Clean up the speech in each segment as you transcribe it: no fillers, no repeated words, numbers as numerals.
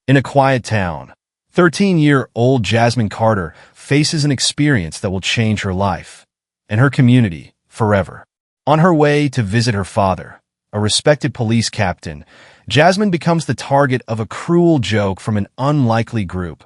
In a quiet town, 13-year-old Jasmine Carter faces an experience that will change her life and her community forever. On her way to visit her father, a respected police captain, Jasmine becomes the target of a cruel joke from an unlikely group,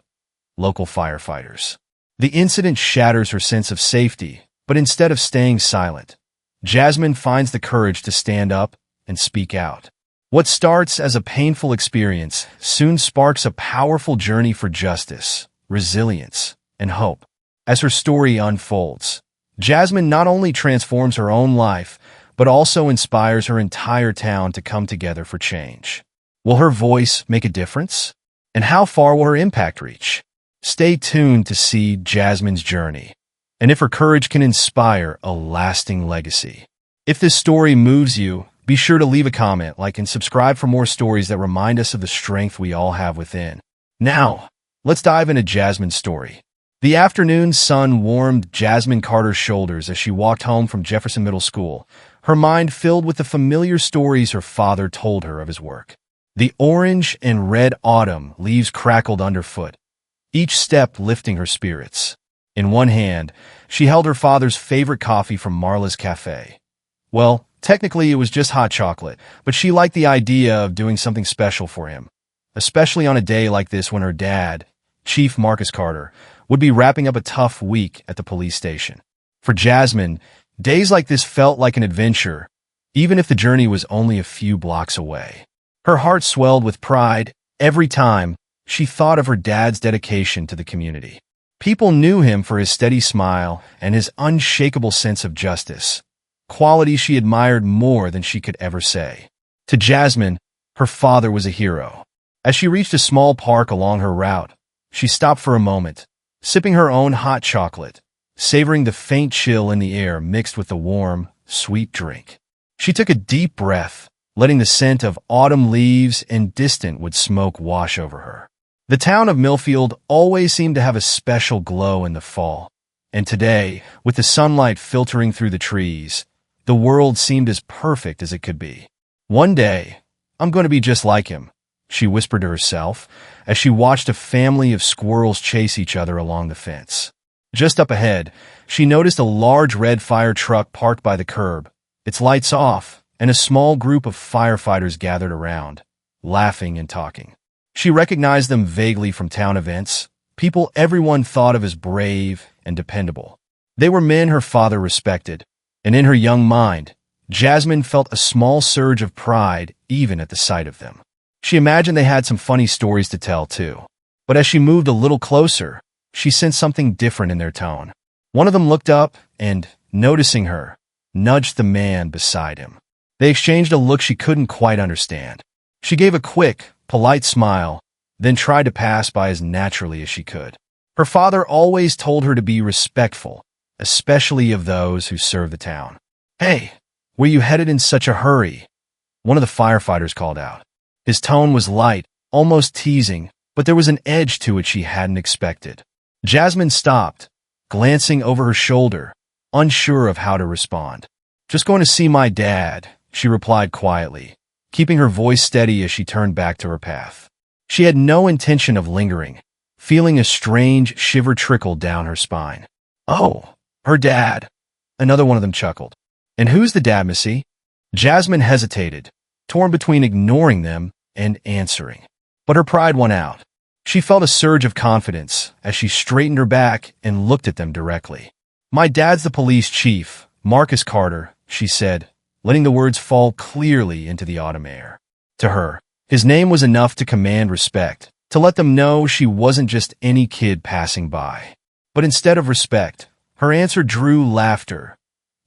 local firefighters. The incident shatters her sense of safety, but instead of staying silent, Jasmine finds the courage to stand up and speak out. What starts as a painful experience soon sparks a powerful journey for justice, resilience, and hope. As her story unfolds, Jasmine not only transforms her own life, but also inspires her entire town to come together for change. Will her voice make a difference? And how far will her impact reach? Stay tuned to see Jasmine's journey, and if her courage can inspire a lasting legacy. If this story moves you, be sure to leave a comment, like, and subscribe for more stories that remind us of the strength we all have within. Now, let's dive into Jasmine's story. The afternoon sun warmed Jasmine Carter's shoulders as she walked home from Jefferson Middle School, her mind filled with the familiar stories her father told her of his work. The orange and red autumn leaves crackled underfoot, each step lifting her spirits. In one hand, she held her father's favorite coffee from Marla's Cafe. Well, technically it was just hot chocolate, but she liked the idea of doing something special for him, especially on a day like this when her dad, Chief Marcus Carter, would be wrapping up a tough week at the police station. For Jasmine, days like this felt like an adventure, even if the journey was only a few blocks away. Her heart swelled with pride every time she thought of her dad's dedication to the community. People knew him for his steady smile and his unshakable sense of justice, qualities she admired more than she could ever say. To Jasmine, her father was a hero. As she reached a small park along her route, she stopped for a moment, sipping her own hot chocolate, savoring the faint chill in the air mixed with the warm, sweet drink. She took a deep breath, letting the scent of autumn leaves and distant wood smoke wash over her. The town of Millfield always seemed to have a special glow in the fall, and today, with the sunlight filtering through the trees, the world seemed as perfect as it could be. One day, I'm going to be just like him, she whispered to herself as she watched a family of squirrels chase each other along the fence. Just up ahead, she noticed a large red fire truck parked by the curb, its lights off, and a small group of firefighters gathered around, laughing and talking. She recognized them vaguely from town events, people everyone thought of as brave and dependable. They were men her father respected, and in her young mind, Jasmine felt a small surge of pride even at the sight of them. She imagined they had some funny stories to tell, too. But as she moved a little closer, she sensed something different in their tone. One of them looked up and, noticing her, nudged the man beside him. They exchanged a look she couldn't quite understand. She gave a quick, polite smile, then tried to pass by as naturally as she could. Her father always told her to be respectful, especially of those who serve the town. "Hey, where you headed in such a hurry?" one of the firefighters called out. His tone was light, almost teasing, but there was an edge to it she hadn't expected. Jasmine stopped, glancing over her shoulder, unsure of how to respond. "Just going to see my dad," she replied quietly, keeping her voice steady as she turned back to her path. She had no intention of lingering, feeling a strange shiver trickle down her spine. "Oh, her dad," another one of them chuckled. "And who's the dad, Missy?" Jasmine hesitated, torn between ignoring them and answering. But her pride won out. She felt a surge of confidence as she straightened her back and looked at them directly. "My dad's the police chief, Marcus Carter," she said, letting the words fall clearly into the autumn air. To her, his name was enough to command respect, to let them know she wasn't just any kid passing by. But instead of respect, her answer drew laughter.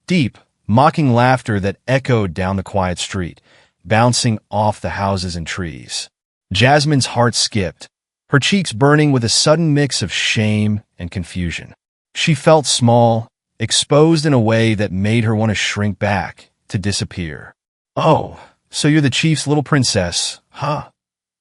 Deep, mocking laughter that echoed down the quiet street, bouncing off the houses and trees. Jasmine's heart skipped, her cheeks burning with a sudden mix of shame and confusion. She felt small, exposed in a way that made her want to shrink back, to disappear. "Oh, so you're the chief's little princess, huh?"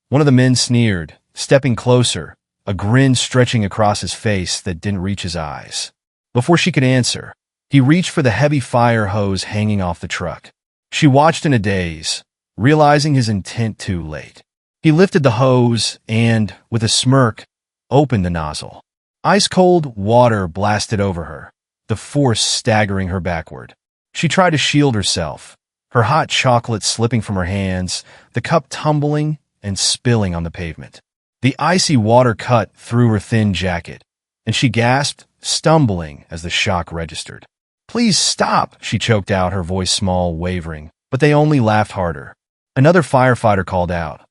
One of the men sneered, stepping closer, a grin stretching across his face that didn't reach his eyes. Before she could answer, he reached for the heavy fire hose hanging off the truck. She watched in a daze, realizing his intent too late. He lifted the hose and, with a smirk, opened the nozzle. Ice-cold water blasted over her, the force staggering her backward. She tried to shield herself, her hot chocolate slipping from her hands, the cup tumbling and spilling on the pavement. The icy water cut through her thin jacket, and she gasped, stumbling as the shock registered. "Please stop," she choked out, her voice small, wavering, but they only laughed harder. Another firefighter called out,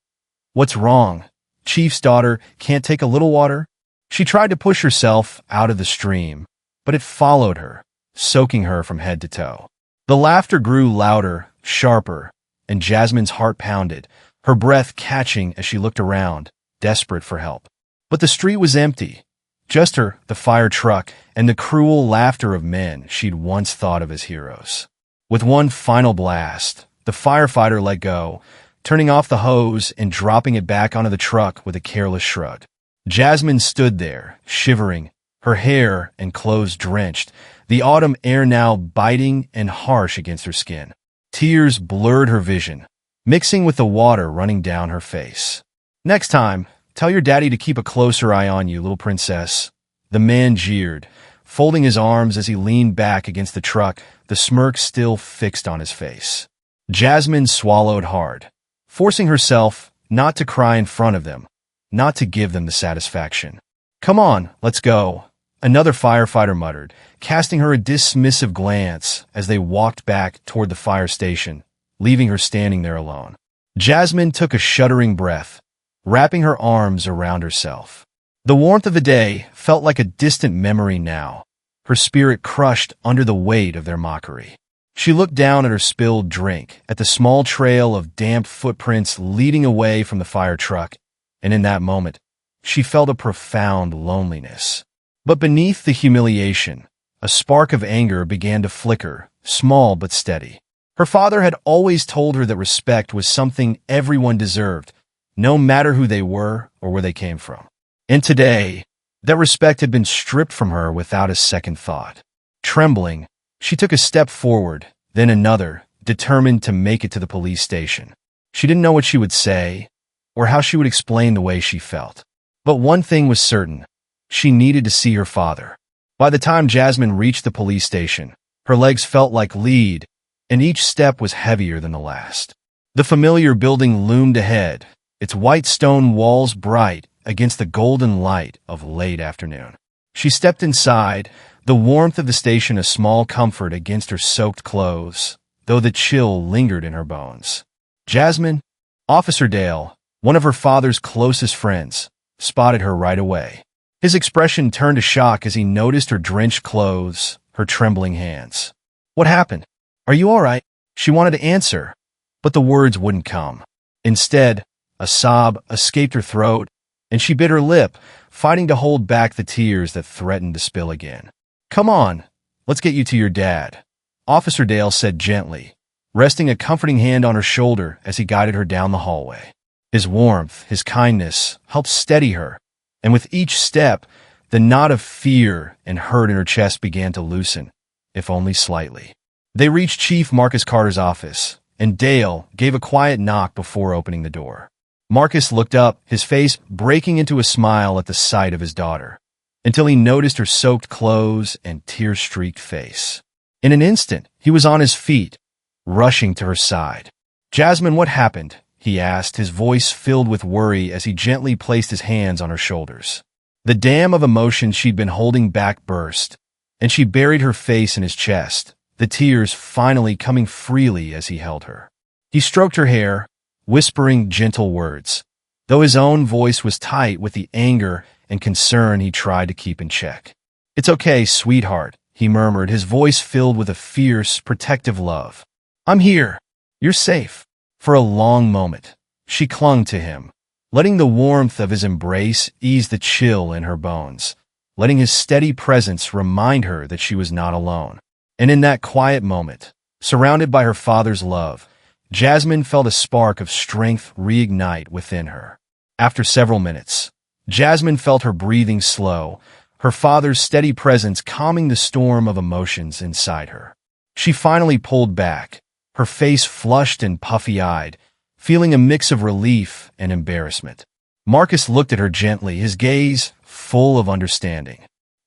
"What's wrong? Chief's daughter can't take a little water?" She tried to push herself out of the stream, but it followed her, soaking her from head to toe. The laughter grew louder, sharper, and Jasmine's heart pounded, her breath catching as she looked around, desperate for help. But the street was empty. Just her, the fire truck, and the cruel laughter of men she'd once thought of as heroes. With one final blast, the firefighter let go, turning off the hose and dropping it back onto the truck with a careless shrug. Jasmine stood there, shivering, her hair and clothes drenched, the autumn air now biting and harsh against her skin. Tears blurred her vision, mixing with the water running down her face. "Next time, tell your daddy to keep a closer eye on you, little princess." The man jeered, folding his arms as he leaned back against the truck, the smirk still fixed on his face. Jasmine swallowed hard, forcing herself not to cry in front of them, not to give them the satisfaction. "Come on, let's go," another firefighter muttered, casting her a dismissive glance as they walked back toward the fire station, leaving her standing there alone. Jasmine took a shuddering breath, wrapping her arms around herself. The warmth of the day felt like a distant memory now, her spirit crushed under the weight of their mockery. She looked down at her spilled drink, at the small trail of damp footprints leading away from the fire truck, and in that moment, she felt a profound loneliness. But beneath the humiliation, a spark of anger began to flicker, small but steady. Her father had always told her that respect was something everyone deserved, no matter who they were or where they came from. And today, that respect had been stripped from her without a second thought. Trembling, she took a step forward, then another, determined to make it to the police station. She didn't know what she would say, or how she would explain the way she felt. But one thing was certain, she needed to see her father. By the time Jasmine reached the police station, her legs felt like lead, and each step was heavier than the last. The familiar building loomed ahead, its white stone walls bright against the golden light of late afternoon. She stepped inside, the warmth of the station a small comfort against her soaked clothes, though the chill lingered in her bones. Jasmine, Officer Dale, one of her father's closest friends, spotted her right away. His expression turned to shock as he noticed her drenched clothes, her trembling hands. "What happened? Are you all right?" She wanted to answer, but the words wouldn't come. Instead, a sob escaped her throat, and she bit her lip, fighting to hold back the tears that threatened to spill again. "Come on, let's get you to your dad," Officer Dale said gently, resting a comforting hand on her shoulder as he guided her down the hallway. His warmth, his kindness, helped steady her, and with each step, the knot of fear and hurt in her chest began to loosen, if only slightly. They reached Chief Marcus Carter's office, and Dale gave a quiet knock before opening the door. Marcus looked up, his face breaking into a smile at the sight of his daughter, until he noticed her soaked clothes and tear-streaked face. In an instant, he was on his feet, rushing to her side. "Jasmine, what happened?" he asked, his voice filled with worry as he gently placed his hands on her shoulders. The dam of emotion she'd been holding back burst, and she buried her face in his chest, the tears finally coming freely as he held her. He stroked her hair, whispering gentle words, though his own voice was tight with the anger and concern he tried to keep in check. "It's okay, sweetheart," he murmured, his voice filled with a fierce, protective love. "I'm here. You're safe." For a long moment, she clung to him, letting the warmth of his embrace ease the chill in her bones, letting his steady presence remind her that she was not alone. And in that quiet moment, surrounded by her father's love, Jasmine felt a spark of strength reignite within her. After several minutes, Jasmine felt her breathing slow, her father's steady presence calming the storm of emotions inside her. She finally pulled back, her face flushed and puffy-eyed, feeling a mix of relief and embarrassment. Marcus looked at her gently, his gaze full of understanding.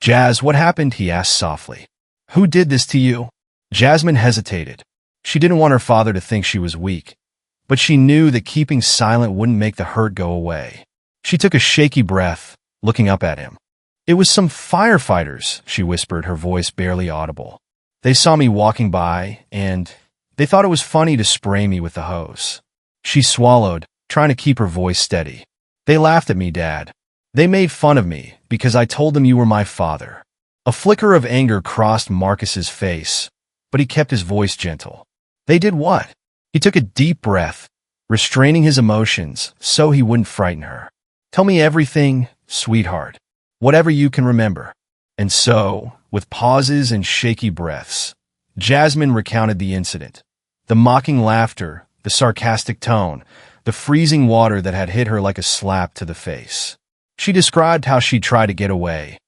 "Jazz, what happened?" he asked softly. "Who did this to you?" Jasmine hesitated. She didn't want her father to think she was weak, but she knew that keeping silent wouldn't make the hurt go away. She took a shaky breath, looking up at him. "It was some firefighters," she whispered, her voice barely audible. "They saw me walking by, and they thought it was funny to spray me with the hose." She swallowed, trying to keep her voice steady. "They laughed at me, Dad. They made fun of me because I told them you were my father." A flicker of anger crossed Marcus's face, but he kept his voice gentle. "They did what?" He took a deep breath, restraining his emotions so he wouldn't frighten her. "Tell me everything, sweetheart. Whatever you can remember." And so, with pauses and shaky breaths, Jasmine recounted the incident. The mocking laughter, the sarcastic tone, the freezing water that had hit her like a slap to the face. She described how she tried to get away,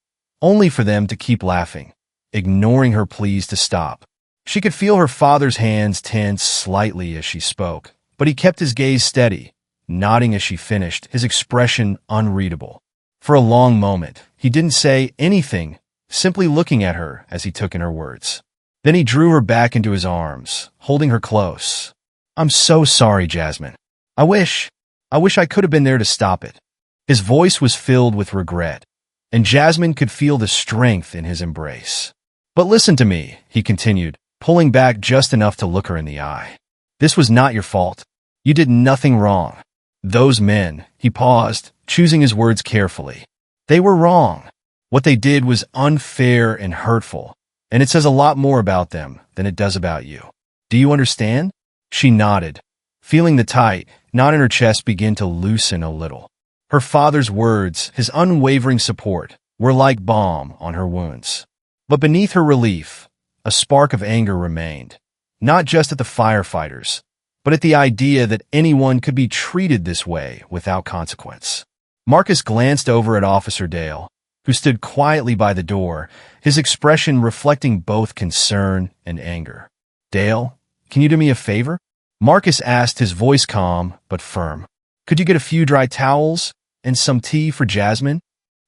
only for them to keep laughing, ignoring her pleas to stop. She could feel her father's hands tense slightly as she spoke, but he kept his gaze steady, nodding as she finished, his expression unreadable. For a long moment, he didn't say anything, simply looking at her as he took in her words. Then he drew her back into his arms, holding her close. "I'm so sorry, Jasmine. I wish I could have been there to stop it." His voice was filled with regret, and Jasmine could feel the strength in his embrace. "But listen to me," he continued, pulling back just enough to look her in the eye. "This was not your fault. You did nothing wrong. Those men," he paused, choosing his words carefully. "They were wrong. What they did was unfair and hurtful, and it says a lot more about them than it does about you. Do you understand?" She nodded, feeling the tight knot in her chest begin to loosen a little. Her father's words, his unwavering support, were like balm on her wounds. But beneath her relief, a spark of anger remained, not just at the firefighters, but at the idea that anyone could be treated this way without consequence. Marcus glanced over at Officer Dale, who stood quietly by the door, his expression reflecting both concern and anger. "Dale, can you do me a favor?" Marcus asked, his voice calm but firm. "Could you get a few dry towels and some tea for Jasmine?"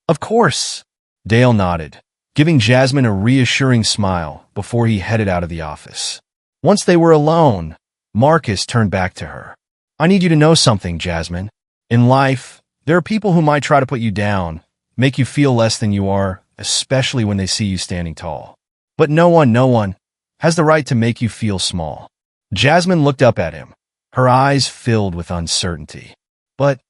"Of course." Dale nodded, giving Jasmine a reassuring smile before he headed out of the office. Once they were alone, Marcus turned back to her. "I need you to know something, Jasmine. In life, there are people who might try to put you down, make you feel less than you are, especially when they see you standing tall. But no one has the right to make you feel small." Jasmine looked up at him, her eyes filled with uncertainty. "But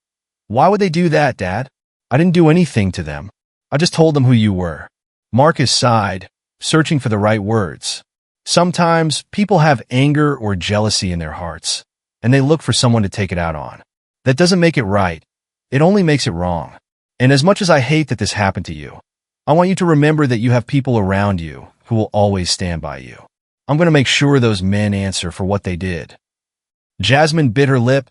why would they do that, Dad? I didn't do anything to them. I just told them who you were." Marcus sighed, searching for the right words. Sometimes people have anger or jealousy in their hearts, and they look for someone to take it out on. That doesn't make it right. It only makes it wrong. And as much as I hate that this happened to you, I want you to remember that you have people around you who will always stand by you. I'm going to make sure those men answer for what they did." Jasmine bit her lip,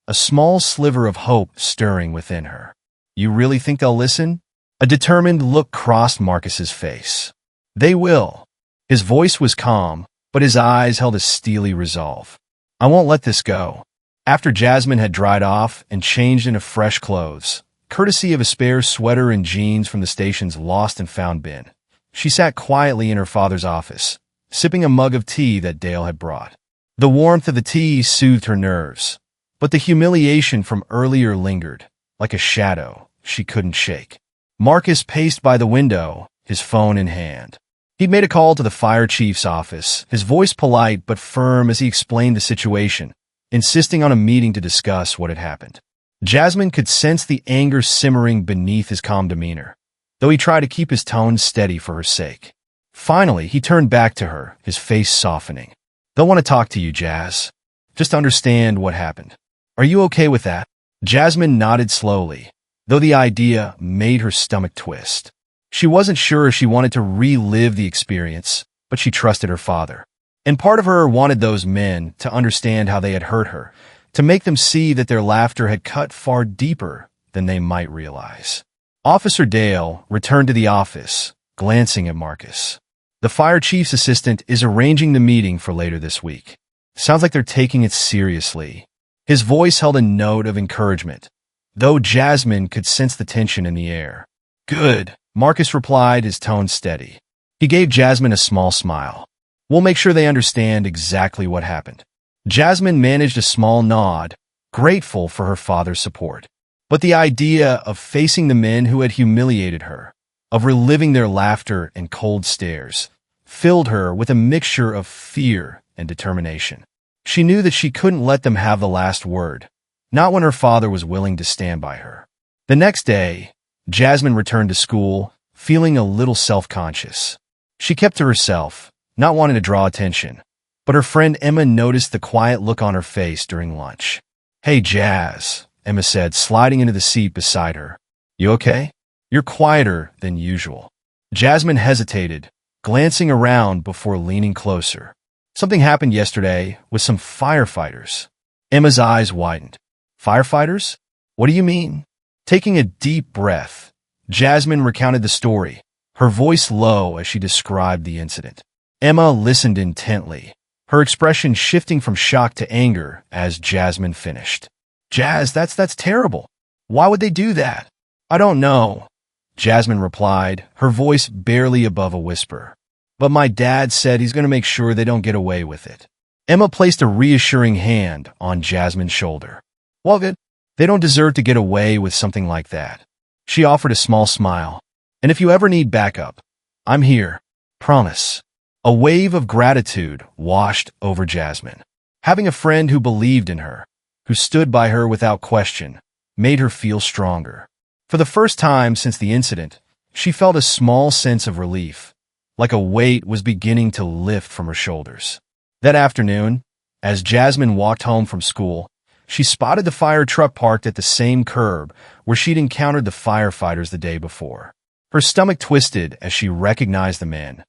a small sliver of hope stirring within her. "You really think they'll listen?" A determined look crossed Marcus's face. "They will." His voice was calm, but his eyes held a steely resolve. "I won't let this go." After Jasmine had dried off and changed into fresh clothes, courtesy of a spare sweater and jeans from the station's lost and found bin, she sat quietly in her father's office, sipping a mug of tea that Dale had brought. The warmth of the tea soothed her nerves, but the humiliation from earlier lingered, like a shadow she couldn't shake. Marcus paced by the window, his phone in hand. He'd made a call to the fire chief's office, his voice polite but firm as he explained the situation, insisting on a meeting to discuss what had happened. Jasmine could sense the anger simmering beneath his calm demeanor, though he tried to keep his tone steady for her sake. Finally, he turned back to her, his face softening. "They'll want to talk to you, Jazz. Just to understand what happened. Are you okay with that?" Jasmine nodded slowly, though the idea made her stomach twist. She wasn't sure if she wanted to relive the experience, but she trusted her father. And part of her wanted those men to understand how they had hurt her, to make them see that their laughter had cut far deeper than they might realize. Officer Dale returned to the office, glancing at Marcus. "The fire chief's assistant is arranging the meeting for later this week. Sounds like they're taking it seriously." His voice held a note of encouragement, though Jasmine could sense the tension in the air. "Good," Marcus replied, his tone steady. He gave Jasmine a small smile. "We'll make sure they understand exactly what happened." Jasmine managed a small nod, grateful for her father's support. But the idea of facing the men who had humiliated her, of reliving their laughter and cold stares, filled her with a mixture of fear and determination. She knew that she couldn't let them have the last word, not when her father was willing to stand by her. The next day, Jasmine returned to school, feeling a little self-conscious. She kept to herself, not wanting to draw attention, but her friend Emma noticed the quiet look on her face during lunch. "Hey, Jazz," Emma said, sliding into the seat beside her. "You okay? You're quieter than usual." Jasmine hesitated, glancing around before leaning closer. "Something happened yesterday with some firefighters." Emma's eyes widened. "Firefighters? What do you mean?" Taking a deep breath, Jasmine recounted the story, her voice low as she described the incident. Emma listened intently, her expression shifting from shock to anger as Jasmine finished. "Jazz, that's terrible. Why would they do that?" "I don't know," Jasmine replied, her voice barely above a whisper. "But my dad said he's going to make sure they don't get away with it." Emma placed a reassuring hand on Jasmine's shoulder. "Well, good. They don't deserve to get away with something like that." She offered a small smile. "And if you ever need backup, I'm here. Promise." A wave of gratitude washed over Jasmine. Having a friend who believed in her, who stood by her without question, made her feel stronger. For the first time since the incident, she felt a small sense of relief, like a weight was beginning to lift from her shoulders. That afternoon, as Jasmine walked home from school, she spotted the fire truck parked at the same curb where she'd encountered the firefighters the day before. Her stomach twisted as she recognized the men,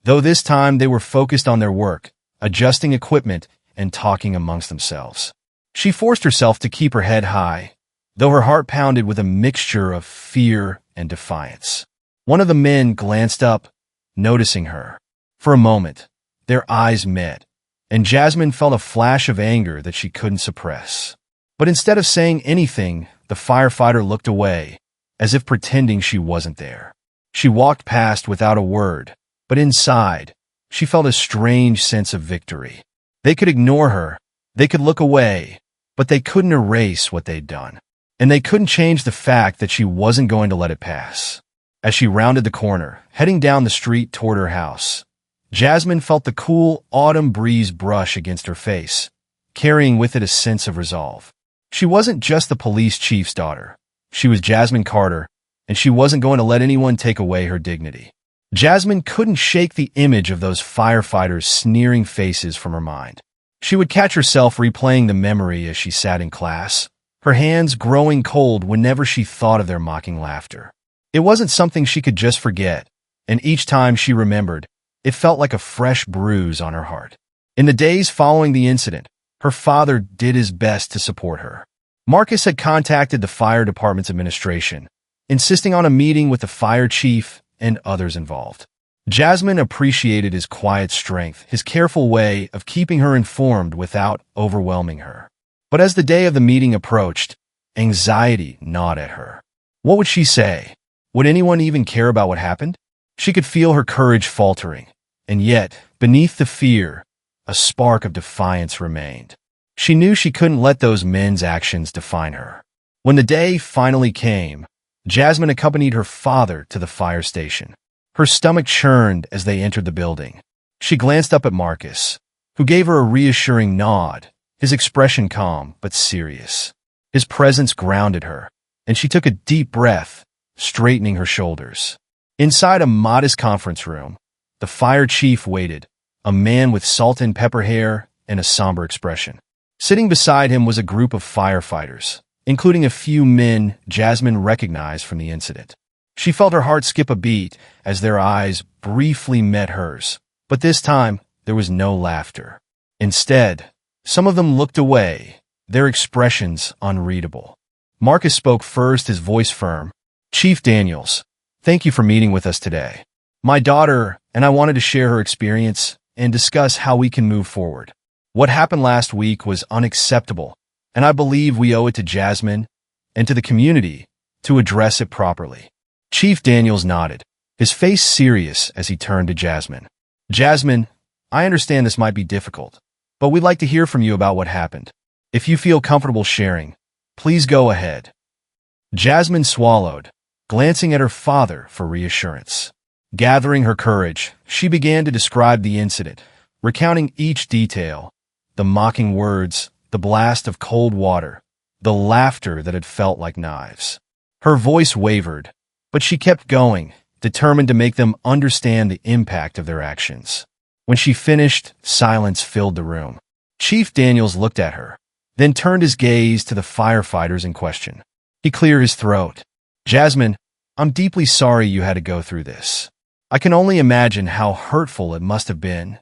though this time they were focused on their work, adjusting equipment and talking amongst themselves. She forced herself to keep her head high, though her heart pounded with a mixture of fear and defiance. One of the men glanced up, noticing her. For a moment, their eyes met, and Jasmine felt a flash of anger that she couldn't suppress. But instead of saying anything, the firefighter looked away, as if pretending she wasn't there. She walked past without a word, but inside, she felt a strange sense of victory. They could ignore her, they could look away, but they couldn't erase what they'd done. And they couldn't change the fact that she wasn't going to let it pass. As she rounded the corner, heading down the street toward her house, Jasmine felt the cool autumn breeze brush against her face, carrying with it a sense of resolve. She wasn't just the police chief's daughter. She was Jasmine Carter, and she wasn't going to let anyone take away her dignity. Jasmine couldn't shake the image of those firefighters' sneering faces from her mind. She would catch herself replaying the memory as she sat in class, her hands growing cold whenever she thought of their mocking laughter. It wasn't something she could just forget, and each time she remembered, it felt like a fresh bruise on her heart. In the days following the incident, her father did his best to support her. Marcus had contacted the fire department's administration, insisting on a meeting with the fire chief and others involved. Jasmine appreciated his quiet strength, his careful way of keeping her informed without overwhelming her. But as the day of the meeting approached, anxiety gnawed at her. What would she say? Would anyone even care about what happened? She could feel her courage faltering, and yet, beneath the fear, a spark of defiance remained. She knew she couldn't let those men's actions define her. When the day finally came, Jasmine accompanied her father to the fire station. Her stomach churned as they entered the building. She glanced up at Marcus, who gave her a reassuring nod, his expression calm but serious. His presence grounded her, and she took a deep breath, straightening her shoulders. Inside a modest conference room, the fire chief waited, a man with salt and pepper hair and a somber expression. Sitting beside him was a group of firefighters, including a few men Jasmine recognized from the incident. She felt her heart skip a beat as their eyes briefly met hers, but this time there was no laughter. Instead, some of them looked away, their expressions unreadable. Marcus spoke first, his voice firm. "Chief Daniels, thank you for meeting with us today. My daughter and I wanted to share her experience and discuss how we can move forward. What happened last week was unacceptable, and I believe we owe it to Jasmine and to the community to address it properly." Chief Daniels nodded, his face serious as he turned to Jasmine. "Jasmine, I understand this might be difficult, but we'd like to hear from you about what happened. If you feel comfortable sharing, please go ahead." Jasmine swallowed, glancing at her father for reassurance. Gathering her courage, she began to describe the incident, recounting each detail: the mocking words, the blast of cold water, the laughter that had felt like knives. Her voice wavered, but she kept going, determined to make them understand the impact of their actions. When she finished, silence filled the room. Chief Daniels looked at her, then turned his gaze to the firefighters in question. He cleared his throat. "Jasmine, I'm deeply sorry you had to go through this. I can only imagine how hurtful it must have been."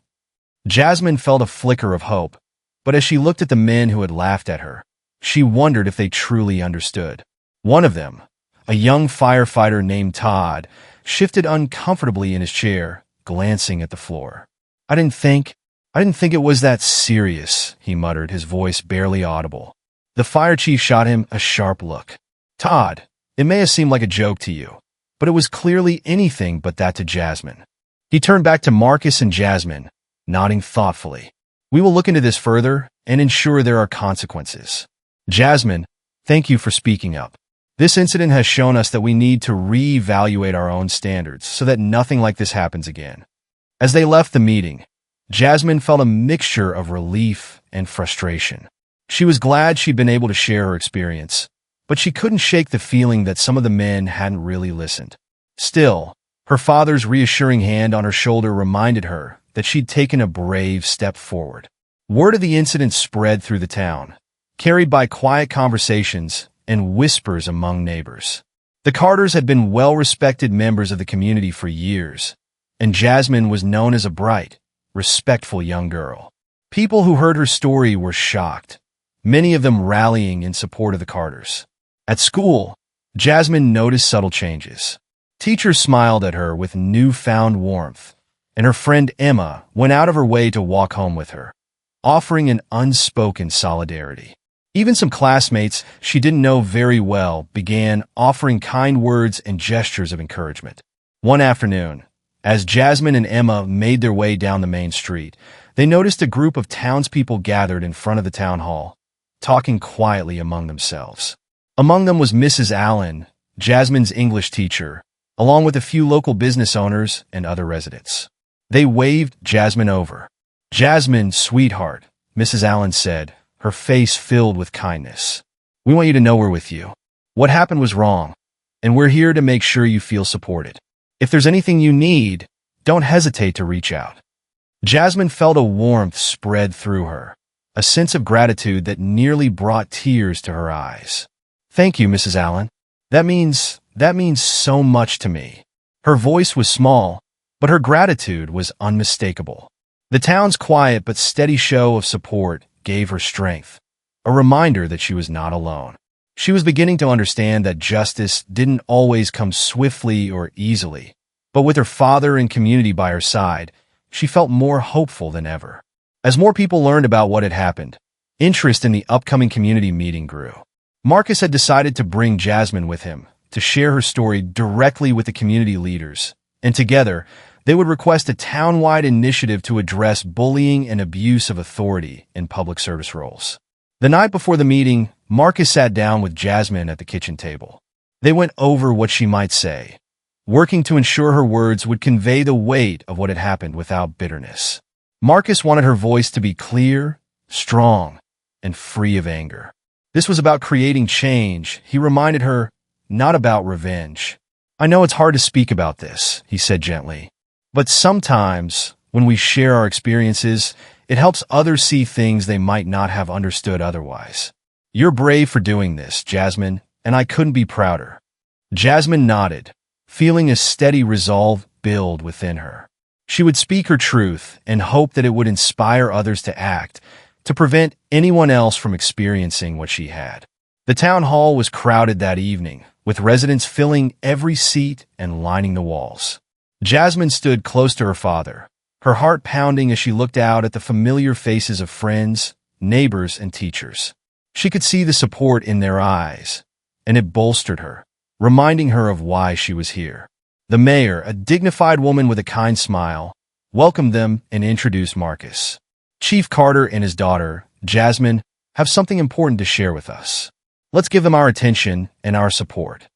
Jasmine felt a flicker of hope, but as she looked at the men who had laughed at her, she wondered if they truly understood. One of them, a young firefighter named Todd, shifted uncomfortably in his chair, glancing at the floor. I didn't think it was that serious," he muttered, his voice barely audible. The fire chief shot him a sharp look. "Todd, it may have seemed like a joke to you, but it was clearly anything but that to Jasmine." He turned back to Marcus and Jasmine, nodding thoughtfully. "We will look into this further and ensure there are consequences." "Jasmine, thank you for speaking up. This incident has shown us that we need to reevaluate our own standards so that nothing like this happens again." As they left the meeting, Jasmine felt a mixture of relief and frustration. She was glad she'd been able to share her experience, but she couldn't shake the feeling that some of the men hadn't really listened. Still, her father's reassuring hand on her shoulder reminded her that she'd taken a brave step forward. Word of the incident spread through the town, carried by quiet conversations and whispers among neighbors. The Carters had been well-respected members of the community for years, and Jasmine was known as a bright, respectful young girl. People who heard her story were shocked, many of them rallying in support of the Carters. At school, Jasmine noticed subtle changes. Teachers smiled at her with newfound warmth, and her friend Emma went out of her way to walk home with her, offering an unspoken solidarity. Even some classmates she didn't know very well began offering kind words and gestures of encouragement. One afternoon, as Jasmine and Emma made their way down the main street, they noticed a group of townspeople gathered in front of the town hall, talking quietly among themselves. Among them was Mrs. Allen, Jasmine's English teacher, along with a few local business owners and other residents. They waved Jasmine over. "Jasmine, sweetheart," Mrs. Allen said, her face filled with kindness. "We want you to know we're with you. What happened was wrong, and we're here to make sure you feel supported. If there's anything you need, don't hesitate to reach out." Jasmine felt a warmth spread through her, a sense of gratitude that nearly brought tears to her eyes. "Thank you, Mrs. Allen. That means so much to me." Her voice was small, but her gratitude was unmistakable. The town's quiet but steady show of support gave her strength, a reminder that she was not alone. She was beginning to understand that justice didn't always come swiftly or easily, but with her father and community by her side, she felt more hopeful than ever. As more people learned about what had happened, interest in the upcoming community meeting grew. Marcus had decided to bring Jasmine with him to share her story directly with the community leaders, and together, they would request a town-wide initiative to address bullying and abuse of authority in public service roles. The night before the meeting, Marcus sat down with Jasmine at the kitchen table. They went over what she might say, working to ensure her words would convey the weight of what had happened without bitterness. Marcus wanted her voice to be clear, strong, and free of anger. This was about creating change, he reminded her, not about revenge. "I know it's hard to speak about this," he said gently. "But sometimes, when we share our experiences, it helps others see things they might not have understood otherwise. You're brave for doing this, Jasmine, and I couldn't be prouder." Jasmine nodded, feeling a steady resolve build within her. She would speak her truth and hope that it would inspire others to act, to prevent anyone else from experiencing what she had. The town hall was crowded that evening, with residents filling every seat and lining the walls. Jasmine stood close to her father, her heart pounding as she looked out at the familiar faces of friends, neighbors, and teachers. She could see the support in their eyes, and it bolstered her, reminding her of why she was here. The mayor, a dignified woman with a kind smile, welcomed them and introduced Marcus. Chief Carter and his daughter, Jasmine, have something important to share with us. Let's give them our attention and our support.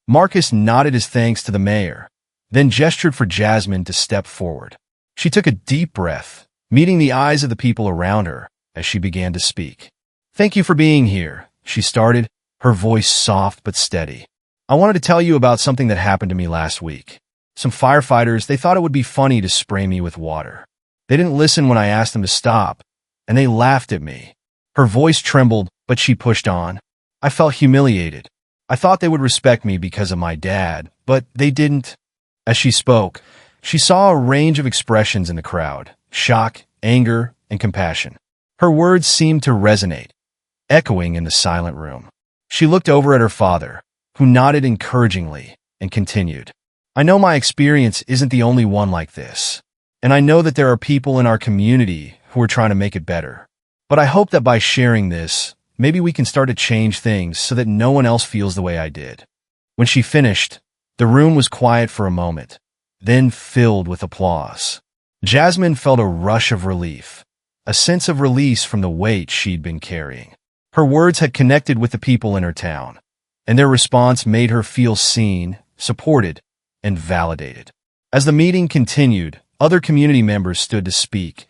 Marcus nodded his thanks to the mayor, then gestured for Jasmine to step forward. She took a deep breath, meeting the eyes of the people around her as she began to speak. "Thank you for being here," she started, her voice soft but steady. "I wanted to tell you about something that happened to me last week. Some firefighters, they thought it would be funny to spray me with water. They didn't listen when I asked them to stop, and they laughed at me." Her voice trembled, but she pushed on. "I felt humiliated. I thought they would respect me because of my dad, but they didn't." As she spoke, she saw a range of expressions in the crowd: shock, anger, and compassion. Her words seemed to resonate, echoing in the silent room. She looked over at her father, who nodded encouragingly, and continued, "I know my experience isn't the only one like this, and I know that there are people in our community who are trying to make it better. But I hope that by sharing this, maybe we can start to change things so that no one else feels the way I did." When she finished, the room was quiet for a moment, then filled with applause. Jasmine felt a rush of relief, a sense of release from the weight she'd been carrying. Her words had connected with the people in her town, and their response made her feel seen, supported, and validated. As the meeting continued, other community members stood to speak,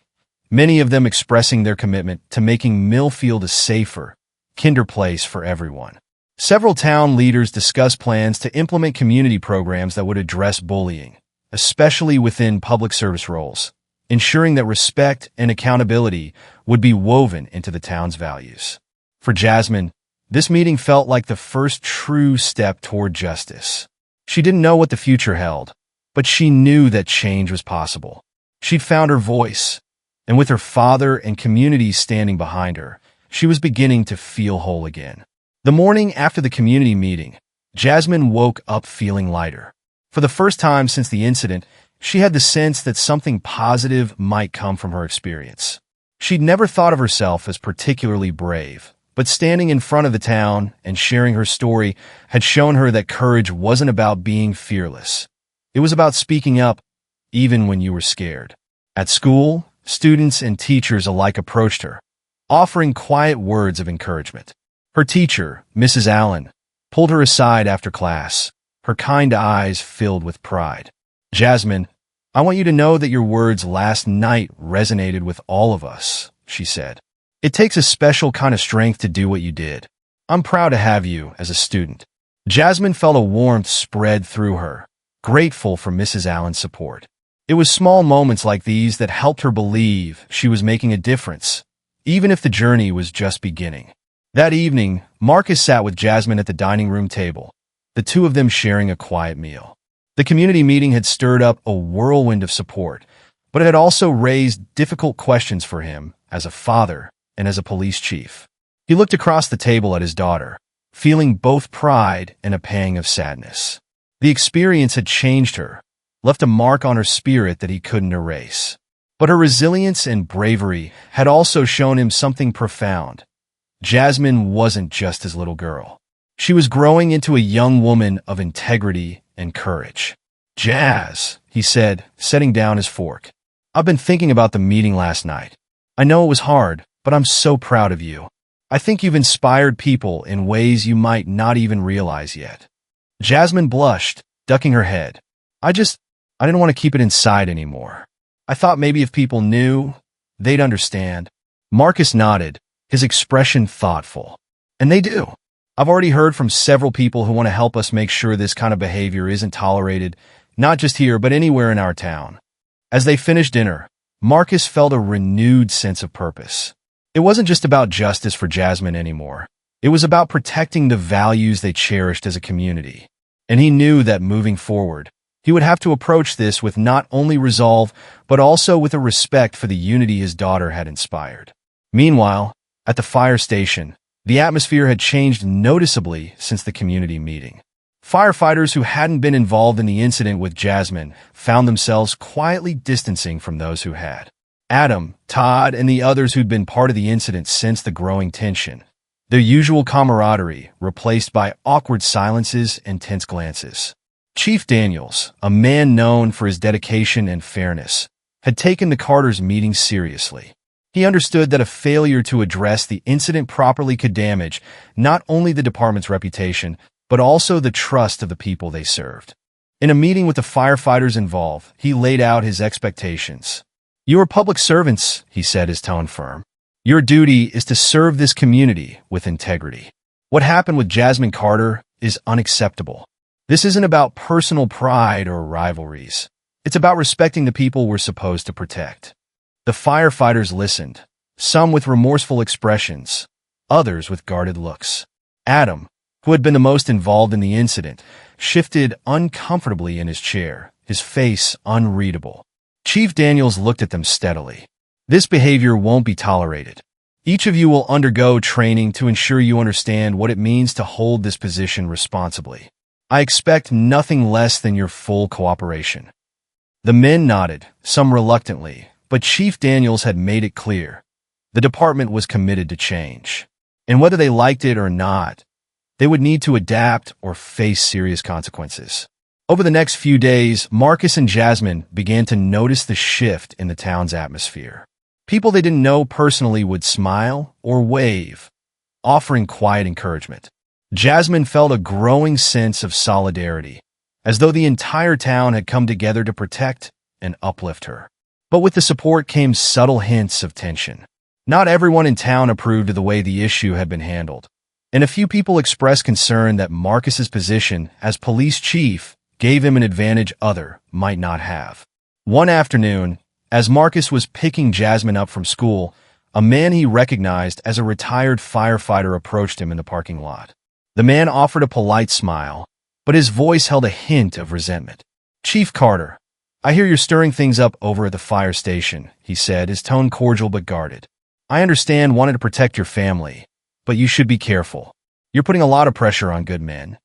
many of them expressing their commitment to making Millfield a safer, kinder place for everyone. Several town leaders discussed plans to implement community programs that would address bullying, especially within public service roles, ensuring that respect and accountability would be woven into the town's values. For Jasmine, this meeting felt like the first true step toward justice. She didn't know what the future held, but she knew that change was possible. She'd found her voice, and with her father and community standing behind her, she was beginning to feel whole again. The morning after the community meeting, Jasmine woke up feeling lighter. For the first time since the incident, she had the sense that something positive might come from her experience. She'd never thought of herself as particularly brave, but standing in front of the town and sharing her story had shown her that courage wasn't about being fearless. It was about speaking up, even when you were scared. At school, students and teachers alike approached her, offering quiet words of encouragement. Her teacher, Mrs. Allen, pulled her aside after class, her kind eyes filled with pride. "Jasmine, I want you to know that your words last night resonated with all of us," she said. "It takes a special kind of strength to do what you did. I'm proud to have you as a student." Jasmine felt a warmth spread through her, grateful for Mrs. Allen's support. It was small moments like these that helped her believe she was making a difference, even if the journey was just beginning. That evening, Marcus sat with Jasmine at the dining room table, the two of them sharing a quiet meal. The community meeting had stirred up a whirlwind of support, but it had also raised difficult questions for him as a father and as a police chief. He looked across the table at his daughter, feeling both pride and a pang of sadness. The experience had changed her, left a mark on her spirit that he couldn't erase. But her resilience and bravery had also shown him something profound. Jasmine wasn't just his little girl. She was growing into a young woman of integrity and courage. "Jazz," he said, setting down his fork. "I've been thinking about the meeting last night. I know it was hard, but I'm so proud of you. I think you've inspired people in ways you might not even realize yet." Jasmine blushed, ducking her head. I didn't want to keep it inside anymore. I thought maybe if people knew, they'd understand." Marcus nodded, his expression thoughtful. "And they do. I've already heard from several people who want to help us make sure this kind of behavior isn't tolerated, not just here, but anywhere in our town." As they finished dinner, Marcus felt a renewed sense of purpose. It wasn't just about justice for Jasmine anymore. It was about protecting the values they cherished as a community. And he knew that moving forward, he would have to approach this with not only resolve, but also with a respect for the unity his daughter had inspired. Meanwhile, at the fire station, the atmosphere had changed noticeably since the community meeting. Firefighters who hadn't been involved in the incident with Jasmine found themselves quietly distancing from those who had. Adam, Todd, and the others who'd been part of the incident sensed the growing tension. their usual camaraderie replaced by awkward silences and tense glances. Chief Daniels, a man known for his dedication and fairness, had taken the Carters' meeting seriously. He understood that a failure to address the incident properly could damage not only the department's reputation, but also the trust of the people they served. In a meeting with the firefighters involved, he laid out his expectations. "You are public servants," he said, his tone firm. "Your duty is to serve this community with integrity. What happened with Jasmine Carter is unacceptable. This isn't about personal pride or rivalries. It's about respecting the people we're supposed to protect." The firefighters listened, some with remorseful expressions, others with guarded looks. Adam, who had been the most involved in the incident, shifted uncomfortably in his chair, his face unreadable. Chief Daniels looked at them steadily. "This behavior won't be tolerated. Each of you will undergo training to ensure you understand what it means to hold this position responsibly. I expect nothing less than your full cooperation." The men nodded, some reluctantly, but Chief Daniels had made it clear. The department was committed to change. And whether they liked it or not, they would need to adapt or face serious consequences. Over the next few days, Marcus and Jasmine began to notice the shift in the town's atmosphere. People they didn't know personally would smile or wave, offering quiet encouragement. Jasmine felt a growing sense of solidarity, as though the entire town had come together to protect and uplift her. But with the support came subtle hints of tension. Not everyone in town approved of the way the issue had been handled, and a few people expressed concern that Marcus's position as police chief gave him an advantage others might not have. One afternoon, as Marcus was picking Jasmine up from school, a man he recognized as a retired firefighter approached him in the parking lot. The man offered a polite smile, but his voice held a hint of resentment. "Chief Carter, I hear you're stirring things up over at the fire station," he said, his tone cordial but guarded. "I understand wanting to protect your family, but you should be careful. You're putting a lot of pressure on good men."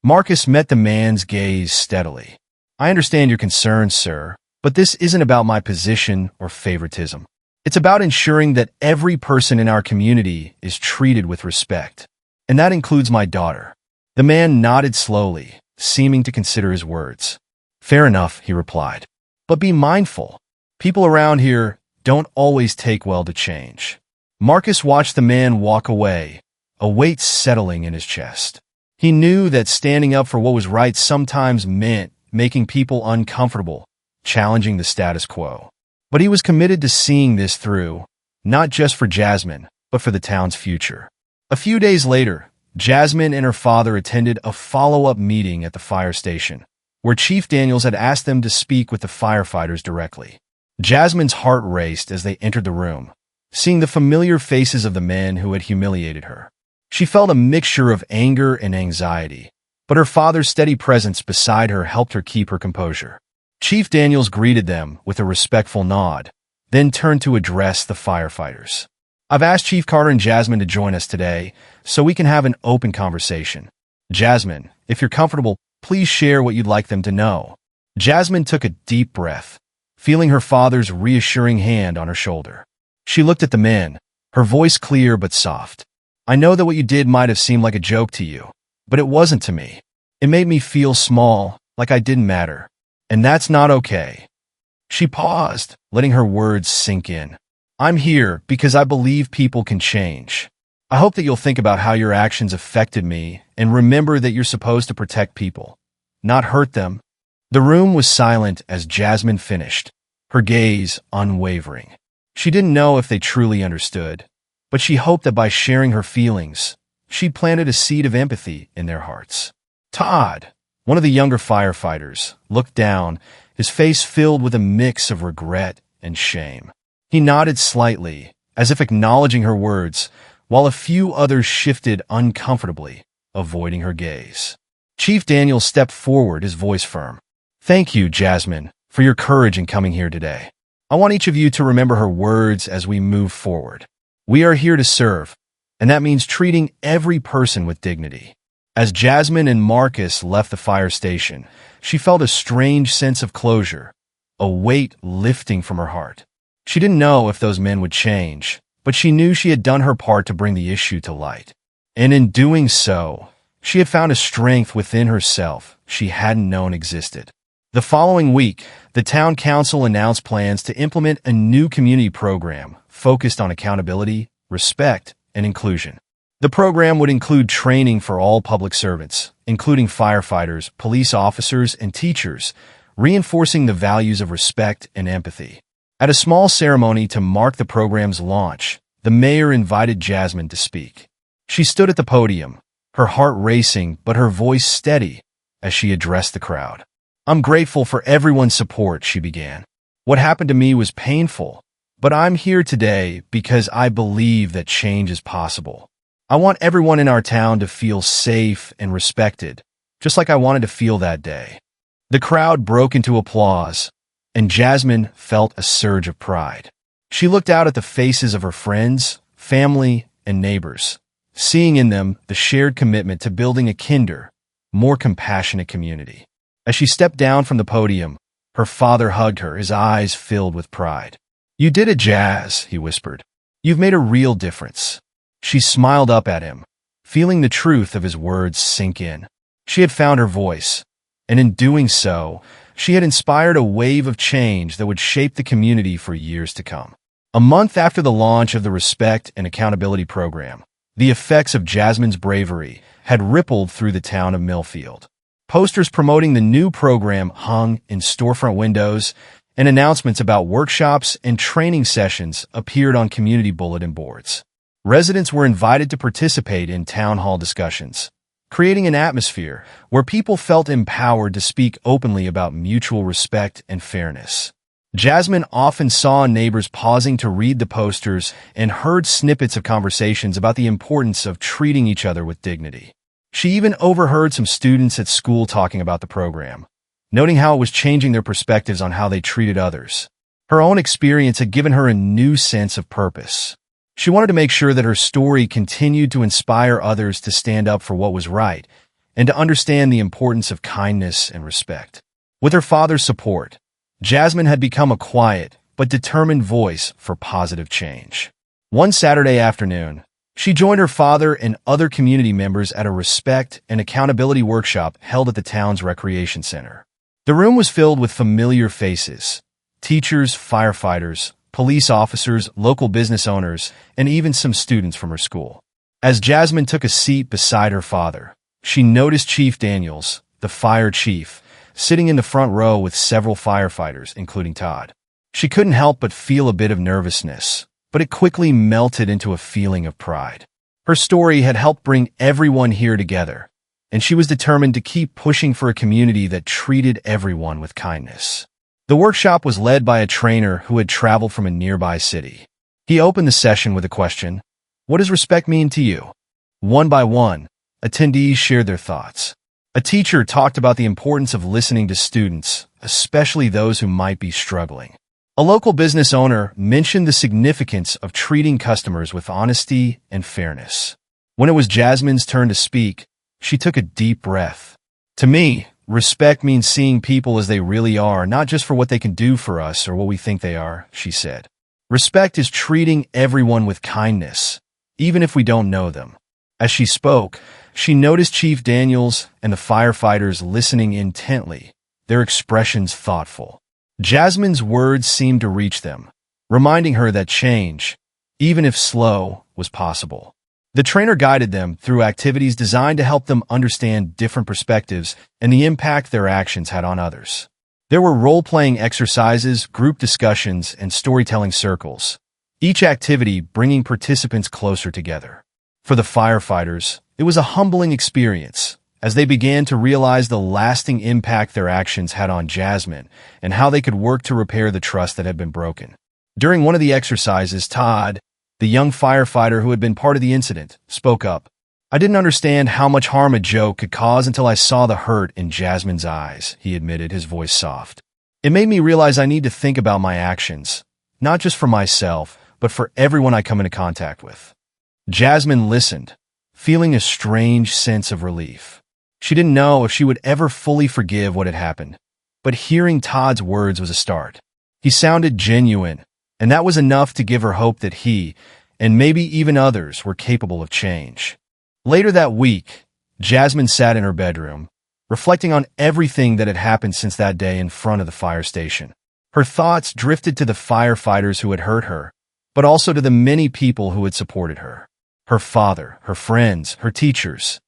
Marcus met the man's gaze steadily. "I understand your concerns, sir, but this isn't about my position or favoritism. It's about ensuring that every person in our community is treated with respect, and that includes my daughter." The man nodded slowly, seeming to consider his words. "Fair enough," he replied. "But be mindful. People around here don't always take well to change." Marcus watched the man walk away, a weight settling in his chest. He knew that standing up for what was right sometimes meant making people uncomfortable, challenging the status quo. But he was committed to seeing this through, not just for Jasmine, but for the town's future. A few days later, Jasmine and her father attended a follow-up meeting at the fire station, where Chief Daniels had asked them to speak with the firefighters directly. Jasmine's heart raced as they entered the room, seeing the familiar faces of the men who had humiliated her. She felt a mixture of anger and anxiety, but her father's steady presence beside her helped her keep her composure. Chief Daniels greeted them with a respectful nod, then turned to address the firefighters. "I've asked Chief Carter and Jasmine to join us today so we can have an open conversation. Jasmine, if you're comfortable, please share what you'd like them to know." Jasmine took a deep breath, feeling her father's reassuring hand on her shoulder. She looked at the men, her voice clear but soft. "I know that what you did might have seemed like a joke to you, but it wasn't to me. It made me feel small, like I didn't matter. And that's not okay." She paused, letting her words sink in. "I'm here because I believe people can change. I hope that you'll think about how your actions affected me and remember that you're supposed to protect people, not hurt them." The room was silent as Jasmine finished, her gaze unwavering. She didn't know if they truly understood, but she hoped that by sharing her feelings, she planted a seed of empathy in their hearts. Todd, one of the younger firefighters, looked down, his face filled with a mix of regret and shame. He nodded slightly, as if acknowledging her words, while a few others shifted uncomfortably, avoiding her gaze. Chief Daniels stepped forward, his voice firm. "Thank you, Jasmine, for your courage in coming here today. I want each of you to remember her words as we move forward. We are here to serve, and that means treating every person with dignity." As Jasmine and Marcus left the fire station, she felt a strange sense of closure, a weight lifting from her heart. She didn't know if those men would change, but she knew she had done her part to bring the issue to light. And in doing so, she had found a strength within herself she hadn't known existed. The following week, the town council announced plans to implement a new community program focused on accountability, respect, and inclusion. The program would include training for all public servants, including firefighters, police officers, and teachers, reinforcing the values of respect and empathy. At a small ceremony to mark the program's launch, the mayor invited Jasmine to speak. She stood at the podium, her heart racing but her voice steady as she addressed the crowd. "I'm grateful for everyone's support," she began. "What happened to me was painful, but I'm here today because I believe that change is possible. I want everyone in our town to feel safe and respected, just like I wanted to feel that day." The crowd broke into applause, and Jasmine felt a surge of pride. She looked out at the faces of her friends, family, and neighbors, seeing in them the shared commitment to building a kinder, more compassionate community. As she stepped down from the podium, her father hugged her, his eyes filled with pride. "You did it, Jazz," he whispered. "You've made a real difference." She smiled up at him, feeling the truth of his words sink in. She had found her voice, and in doing so, she had inspired a wave of change that would shape the community for years to come. A month after the launch of the Respect and Accountability Program, the effects of Jasmine's bravery had rippled through the town of Millfield. Posters promoting the new program hung in storefront windows, and announcements about workshops and training sessions appeared on community bulletin boards. Residents were invited to participate in town hall discussions, creating an atmosphere where people felt empowered to speak openly about mutual respect and fairness. Jasmine often saw neighbors pausing to read the posters and heard snippets of conversations about the importance of treating each other with dignity. She even overheard some students at school talking about the program, noting how it was changing their perspectives on how they treated others. Her own experience had given her a new sense of purpose. She wanted to make sure that her story continued to inspire others to stand up for what was right and to understand the importance of kindness and respect. With her father's support, Jasmine had become a quiet but determined voice for positive change. One Saturday afternoon, she joined her father and other community members at a respect and accountability workshop held at the town's recreation center. The room was filled with familiar faces: teachers, firefighters, police officers, local business owners, and even some students from her school. As Jasmine took a seat beside her father, she noticed Chief Daniels, the fire chief, sitting in the front row with several firefighters, including Todd. She couldn't help but feel a bit of nervousness, but it quickly melted into a feeling of pride. Her story had helped bring everyone here together, and she was determined to keep pushing for a community that treated everyone with kindness. The workshop was led by a trainer who had traveled from a nearby city. He opened the session with a question: "What does respect mean to you?" One by one, attendees shared their thoughts. A teacher talked about the importance of listening to students, especially those who might be struggling. A local business owner mentioned the significance of treating customers with honesty and fairness. When it was Jasmine's turn to speak, she took a deep breath. "To me, respect means seeing people as they really are, not just for what they can do for us or what we think they are," she said. "Respect is treating everyone with kindness, even if we don't know them." As she spoke, she noticed Chief Daniels and the firefighters listening intently, their expressions thoughtful. Jasmine's words seemed to reach them, reminding her that change, even if slow, was possible. The trainer guided them through activities designed to help them understand different perspectives and the impact their actions had on others. There were role-playing exercises, group discussions, and storytelling circles, each activity bringing participants closer together. For the firefighters, it was a humbling experience, as they began to realize the lasting impact their actions had on Jasmine and how they could work to repair the trust that had been broken. During one of the exercises, Todd, the young firefighter who had been part of the incident, spoke up. "I didn't understand how much harm a joke could cause until I saw the hurt in Jasmine's eyes," he admitted, his voice soft. "It made me realize I need to think about my actions, not just for myself, but for everyone I come into contact with." Jasmine listened, feeling a strange sense of relief. She didn't know if she would ever fully forgive what had happened, but hearing Todd's words was a start. He sounded genuine, and that was enough to give her hope that he, and maybe even others, were capable of change. Later that week, Jasmine sat in her bedroom, reflecting on everything that had happened since that day in front of the fire station. Her thoughts drifted to the firefighters who had hurt her, but also to the many people who had supported her. Her father, her friends, her teachers.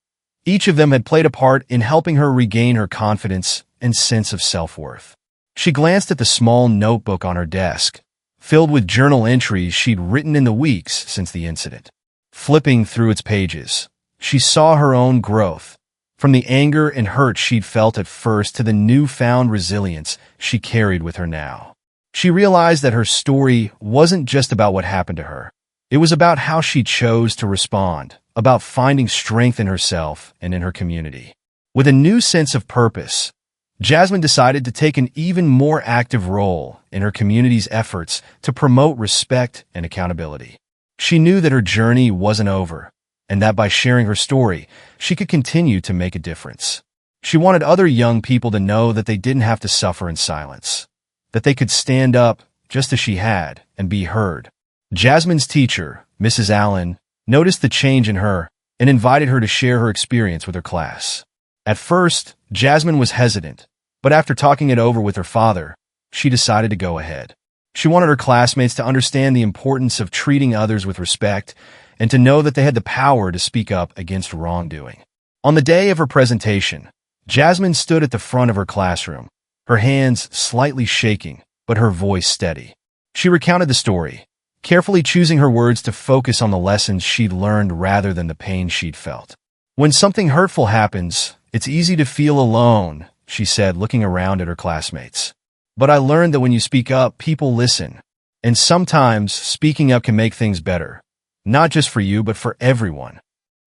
Each of them had played a part in helping her regain her confidence and sense of self-worth. She glanced at the small notebook on her desk, filled with journal entries she'd written in the weeks since the incident. Flipping through its pages, she saw her own growth, from the anger and hurt she'd felt at first to the newfound resilience she carried with her now. She realized that her story wasn't just about what happened to her. It was about how she chose to respond, about finding strength in herself and in her community. With a new sense of purpose, Jasmine decided to take an even more active role in her community's efforts to promote respect and accountability. She knew that her journey wasn't over, and that by sharing her story, she could continue to make a difference. She wanted other young people to know that they didn't have to suffer in silence, that they could stand up just as she had and be heard. Jasmine's teacher, Mrs. Allen, noticed the change in her and invited her to share her experience with her class. At first, Jasmine was hesitant, but after talking it over with her father, she decided to go ahead. She wanted her classmates to understand the importance of treating others with respect and to know that they had the power to speak up against wrongdoing. On the day of her presentation, Jasmine stood at the front of her classroom, her hands slightly shaking, but her voice steady. She recounted the story, carefully choosing her words to focus on the lessons she'd learned rather than the pain she'd felt. When something hurtful happens, it's easy to feel alone, she said, looking around at her classmates. But I learned that when you speak up, people listen. And sometimes speaking up can make things better, not just for you, but for everyone.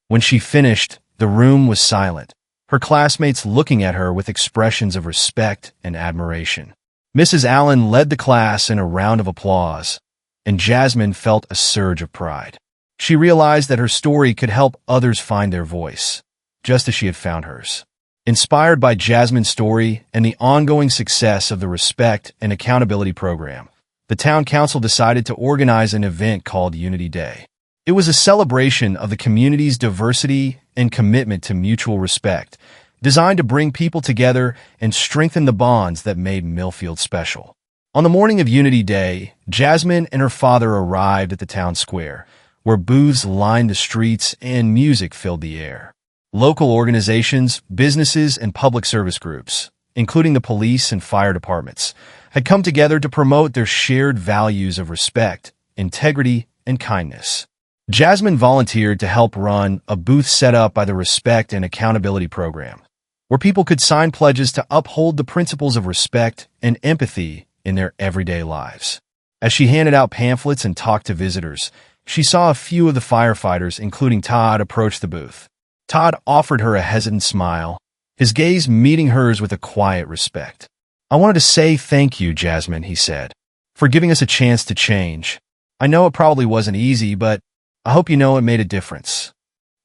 When she finished, the room was silent, her classmates looking at her with expressions of respect and admiration. Mrs. Allen led the class in a round of applause, and Jasmine felt a surge of pride. She realized that her story could help others find their voice, just as she had found hers. Inspired by Jasmine's story and the ongoing success of the Respect and Accountability Program, the town council decided to organize an event called Unity Day. It was a celebration of the community's diversity and commitment to mutual respect, designed to bring people together and strengthen the bonds that made Millfield special. On the morning of Unity Day, Jasmine and her father arrived at the town square, where booths lined the streets and music filled the air. Local organizations, businesses, and public service groups, including the police and fire departments, had come together to promote their shared values of respect, integrity, and kindness. Jasmine volunteered to help run a booth set up by the Respect and Accountability Program, where people could sign pledges to uphold the principles of respect and empathy in their everyday lives. As she handed out pamphlets and talked to visitors, she saw a few of the firefighters, including Todd, approach the booth. Todd offered her a hesitant smile, his gaze meeting hers with a quiet respect. "I wanted to say thank you, Jasmine," he said, "for giving us a chance to change. I know it probably wasn't easy, but I hope you know it made a difference."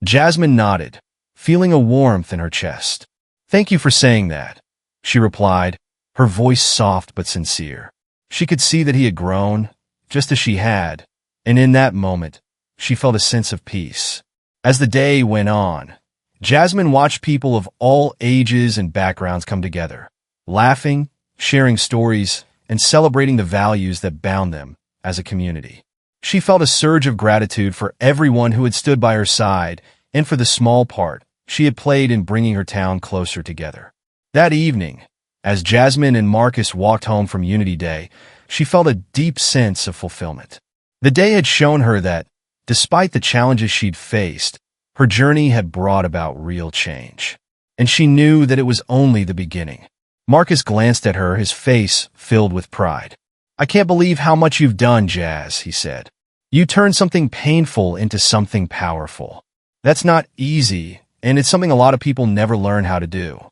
Jasmine nodded, feeling a warmth in her chest. "Thank you for saying that," she replied, her voice soft but sincere. She could see that he had grown, just as she had, and in that moment, she felt a sense of peace. As the day went on, Jasmine watched people of all ages and backgrounds come together, laughing, sharing stories, and celebrating the values that bound them as a community. She felt a surge of gratitude for everyone who had stood by her side and for the small part she had played in bringing her town closer together. That evening, as Jasmine and Marcus walked home from Unity Day, she felt a deep sense of fulfillment. The day had shown her that, despite the challenges she'd faced, her journey had brought about real change. And she knew that it was only the beginning. Marcus glanced at her, his face filled with pride. "I can't believe how much you've done, Jazz," he said. "You turned something painful into something powerful. That's not easy, and it's something a lot of people never learn how to do."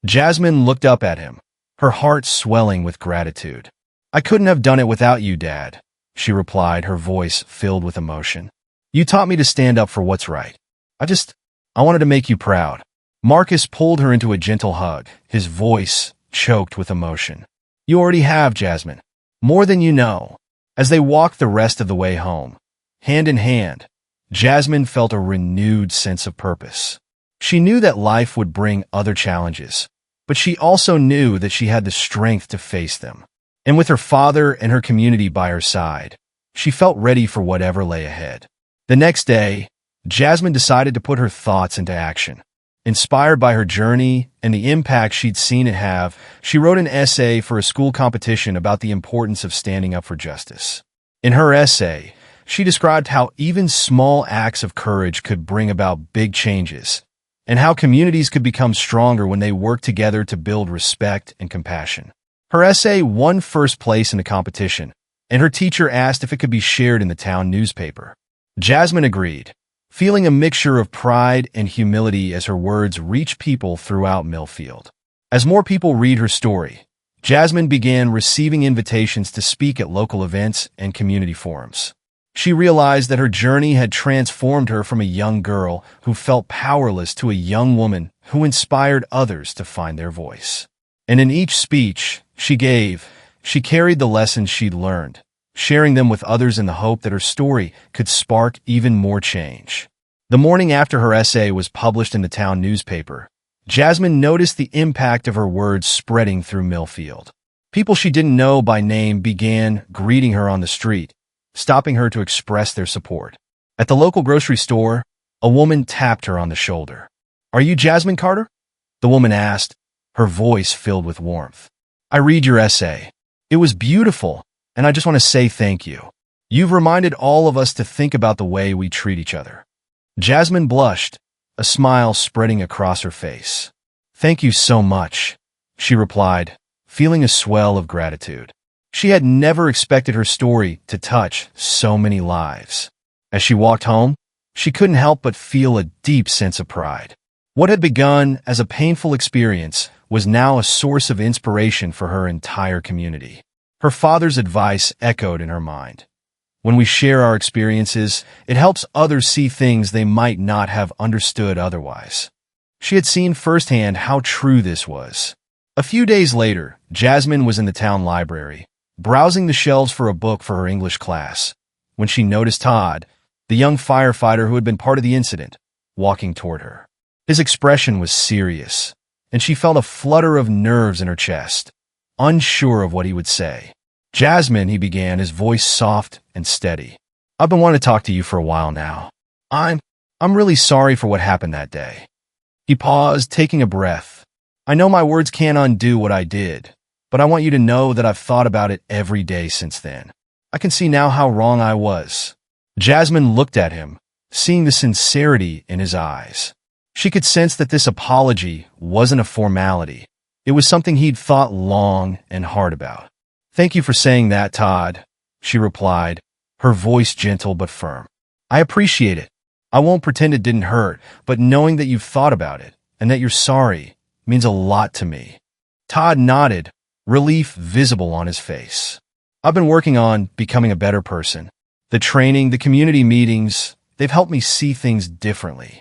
Jasmine looked up at him, her heart swelling with gratitude. "I couldn't have done it without you, Dad," she replied, her voice filled with emotion. "You taught me to stand up for what's right. I wanted to make you proud." Marcus pulled her into a gentle hug, his voice choked with emotion. "You already have, Jasmine. More than you know." As they walked the rest of the way home, hand in hand, Jasmine felt a renewed sense of purpose. She knew that life would bring other challenges, but she also knew that she had the strength to face them. And with her father and her community by her side, she felt ready for whatever lay ahead. The next day, Jasmine decided to put her thoughts into action. Inspired by her journey and the impact she'd seen it have, she wrote an essay for a school competition about the importance of standing up for justice. In her essay, she described how even small acts of courage could bring about big changes, and how communities could become stronger when they work together to build respect and compassion. Her essay won first place in the competition, and her teacher asked if it could be shared in the town newspaper. Jasmine agreed, feeling a mixture of pride and humility as her words reached people throughout Millfield. As more people read her story, Jasmine began receiving invitations to speak at local events and community forums. She realized that her journey had transformed her from a young girl who felt powerless to a young woman who inspired others to find their voice. And in each speech she gave, she carried the lessons she'd learned, sharing them with others in the hope that her story could spark even more change. The morning after her essay was published in the town newspaper, Jasmine noticed the impact of her words spreading through Millfield. People she didn't know by name began greeting her on the street, stopping her to express their support. At the local grocery store, a woman tapped her on the shoulder. "Are you Jasmine Carter?" the woman asked, her voice filled with warmth. "I read your essay. It was beautiful, and I just want to say thank you. You've reminded all of us to think about the way we treat each other." Jasmine blushed, a smile spreading across her face. "Thank you so much," she replied, feeling a swell of gratitude. She had never expected her story to touch so many lives. As she walked home, she couldn't help but feel a deep sense of pride. What had begun as a painful experience was now a source of inspiration for her entire community. Her father's advice echoed in her mind. When we share our experiences, it helps others see things they might not have understood otherwise. She had seen firsthand how true this was. A few days later, Jasmine was in the town library, browsing the shelves for a book for her English class, when she noticed Todd, the young firefighter who had been part of the incident, walking toward her. His expression was serious, and she felt a flutter of nerves in her chest, unsure of what he would say. "Jasmine," he began, his voice soft and steady. "I've been wanting to talk to you for a while now. I'm really sorry for what happened that day." He paused, taking a breath. "I know my words can't undo what I did, but I want you to know that I've thought about it every day since then. I can see now how wrong I was." Jasmine looked at him, seeing the sincerity in his eyes. She could sense that this apology wasn't a formality. It was something he'd thought long and hard about. "Thank you for saying that, Todd," she replied, her voice gentle but firm. "I appreciate it. I won't pretend it didn't hurt, but knowing that you've thought about it and that you're sorry means a lot to me." Todd nodded, relief visible on his face. "I've been working on becoming a better person. The training, the community meetings, they've helped me see things differently."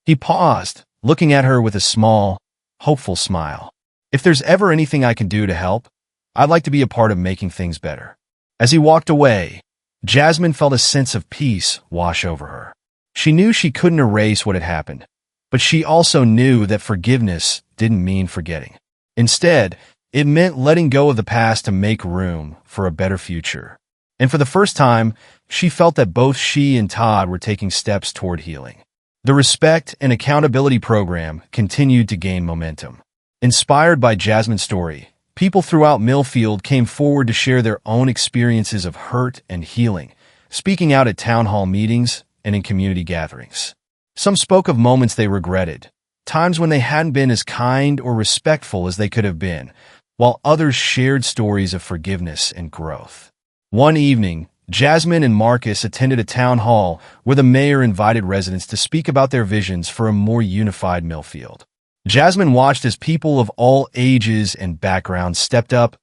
He paused, looking at her with a small, hopeful smile. "If there's ever anything I can do to help, I'd like to be a part of making things better." As he walked away, Jasmine felt a sense of peace wash over her. She knew she couldn't erase what had happened, but she also knew that forgiveness didn't mean forgetting. Instead, it meant letting go of the past to make room for a better future. And for the first time, she felt that both she and Todd were taking steps toward healing. The Respect and Accountability program continued to gain momentum. Inspired by Jasmine's story, people throughout Millfield came forward to share their own experiences of hurt and healing, speaking out at town hall meetings and in community gatherings. Some spoke of moments they regretted, times when they hadn't been as kind or respectful as they could have been, while others shared stories of forgiveness and growth. One evening, Jasmine and Marcus attended a town hall where the mayor invited residents to speak about their visions for a more unified Millfield. Jasmine watched as people of all ages and backgrounds stepped up,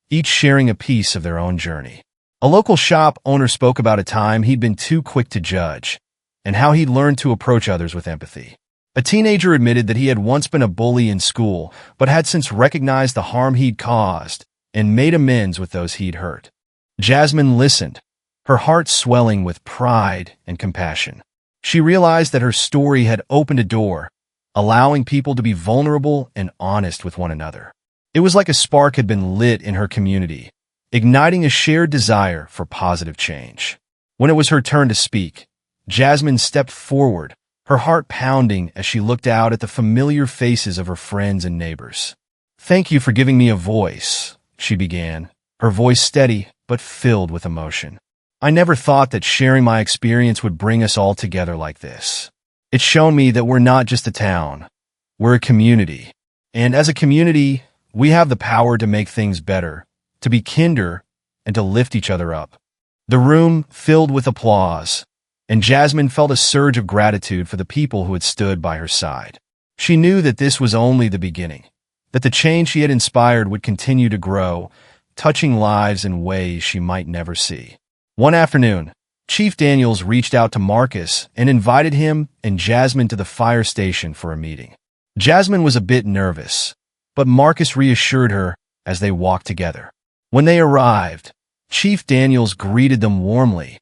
each sharing a piece of their own journey. A local shop owner spoke about a time he'd been too quick to judge, and how he'd learned to approach others with empathy. A teenager admitted that he had once been a bully in school, but had since recognized the harm he'd caused and made amends with those he'd hurt. Jasmine listened, her heart swelling with pride and compassion. She realized that her story had opened a door, allowing people to be vulnerable and honest with one another. It was like a spark had been lit in her community, igniting a shared desire for positive change. When it was her turn to speak, Jasmine stepped forward, her heart pounding as she looked out at the familiar faces of her friends and neighbors. "Thank you for giving me a voice," she began, her voice steady but filled with emotion. "I never thought that sharing my experience would bring us all together like this. It's shown me that we're not just a town, we're a community. And as a community, we have the power to make things better, to be kinder, and to lift each other up." The room filled with applause, and Jasmine felt a surge of gratitude for the people who had stood by her side. She knew that this was only the beginning, that the change she had inspired would continue to grow, touching lives in ways she might never see. One afternoon, Chief Daniels reached out to Marcus and invited him and Jasmine to the fire station for a meeting. Jasmine was a bit nervous, but Marcus reassured her as they walked together. When they arrived, Chief Daniels greeted them warmly,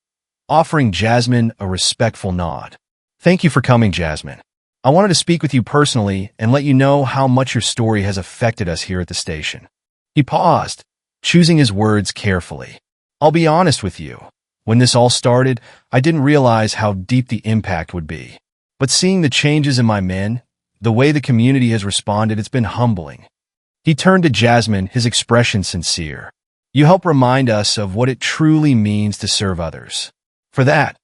offering Jasmine a respectful nod. "Thank you for coming, Jasmine. I wanted to speak with you personally and let you know how much your story has affected us here at the station." He paused, choosing his words carefully. "I'll be honest with you. When this all started, I didn't realize how deep the impact would be. But seeing the changes in my men, the way the community has responded, it's been humbling." He turned to Jasmine, his expression sincere. "You help remind us of what it truly means to serve others. For that,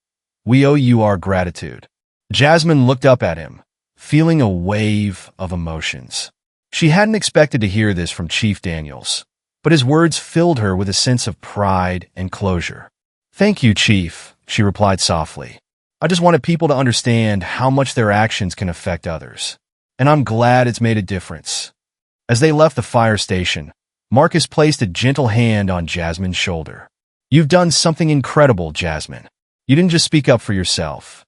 we owe you our gratitude." Jasmine looked up at him, feeling a wave of emotions. She hadn't expected to hear this from Chief Daniels, but his words filled her with a sense of pride and closure. "Thank you, Chief," she replied softly. "I just wanted people to understand how much their actions can affect others, and I'm glad it's made a difference." As they left the fire station, Marcus placed a gentle hand on Jasmine's shoulder. "You've done something incredible, Jasmine. You didn't just speak up for yourself.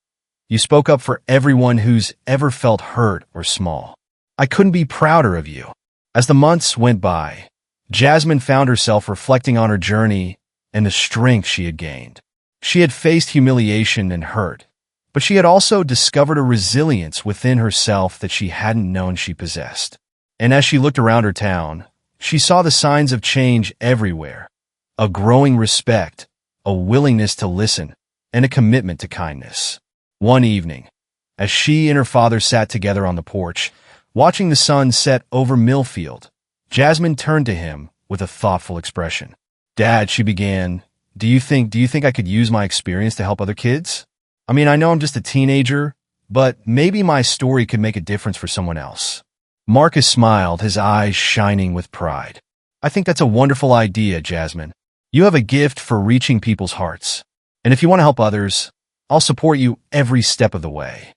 You spoke up for everyone who's ever felt hurt or small. I couldn't be prouder of you." As the months went by, Jasmine found herself reflecting on her journey and the strength she had gained. She had faced humiliation and hurt, but she had also discovered a resilience within herself that she hadn't known she possessed. And as she looked around her town, she saw the signs of change everywhere: a growing respect, a willingness to listen, and a commitment to kindness. One evening, as she and her father sat together on the porch, watching the sun set over Millfield, Jasmine turned to him with a thoughtful expression. "Dad," she began, do you think I could use my experience to help other kids? I mean, I know I'm just a teenager, but maybe my story could make a difference for someone else." Marcus smiled, his eyes shining with pride. "I think that's a wonderful idea, Jasmine. You have a gift for reaching people's hearts. And if you want to help others, I'll support you every step of the way."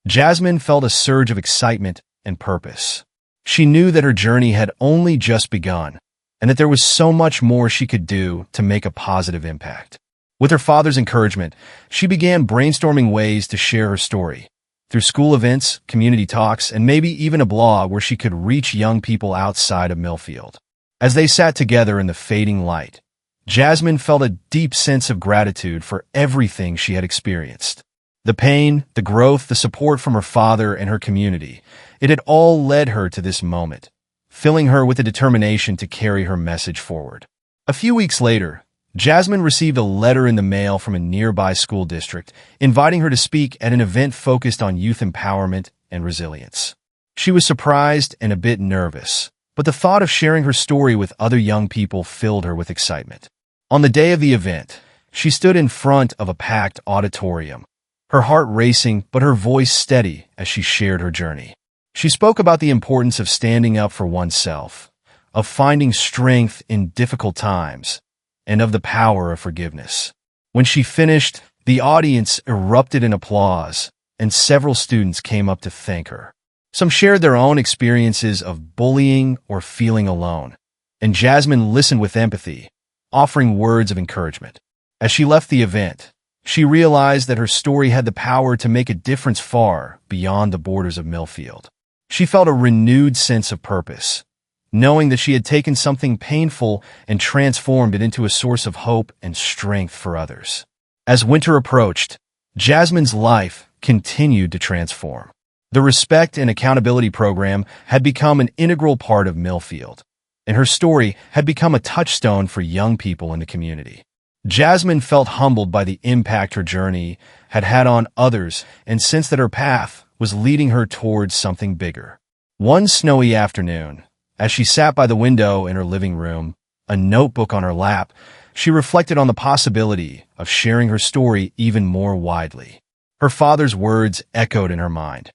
Jasmine felt a surge of excitement and purpose. She knew that her journey had only just begun, and that there was so much more she could do to make a positive impact. With her father's encouragement, she began brainstorming ways to share her story, through school events, community talks, and maybe even a blog where she could reach young people outside of Millfield. As they sat together in the fading light, Jasmine felt a deep sense of gratitude for everything she had experienced. The pain, the growth, the support from her father and her community, it had all led her to this moment, filling her with the determination to carry her message forward. A few weeks later, Jasmine received a letter in the mail from a nearby school district, inviting her to speak at an event focused on youth empowerment and resilience. She was surprised and a bit nervous, but the thought of sharing her story with other young people filled her with excitement. On the day of the event, she stood in front of a packed auditorium, her heart racing but her voice steady as she shared her journey. She spoke about the importance of standing up for oneself, of finding strength in difficult times, and of the power of forgiveness. When she finished, the audience erupted in applause, and several students came up to thank her. Some shared their own experiences of bullying or feeling alone, and Jasmine listened with empathy, offering words of encouragement. As she left the event, she realized that her story had the power to make a difference far beyond the borders of Millfield. She felt a renewed sense of purpose, knowing that she had taken something painful and transformed it into a source of hope and strength for others. As winter approached, Jasmine's life continued to transform. The Respect and Accountability program had become an integral part of Millfield, and her story had become a touchstone for young people in the community. Jasmine felt humbled by the impact her journey had had on others and sensed that her path was leading her towards something bigger. One snowy afternoon, as she sat by the window in her living room, a notebook on her lap, she reflected on the possibility of sharing her story even more widely. Her father's words echoed in her mind.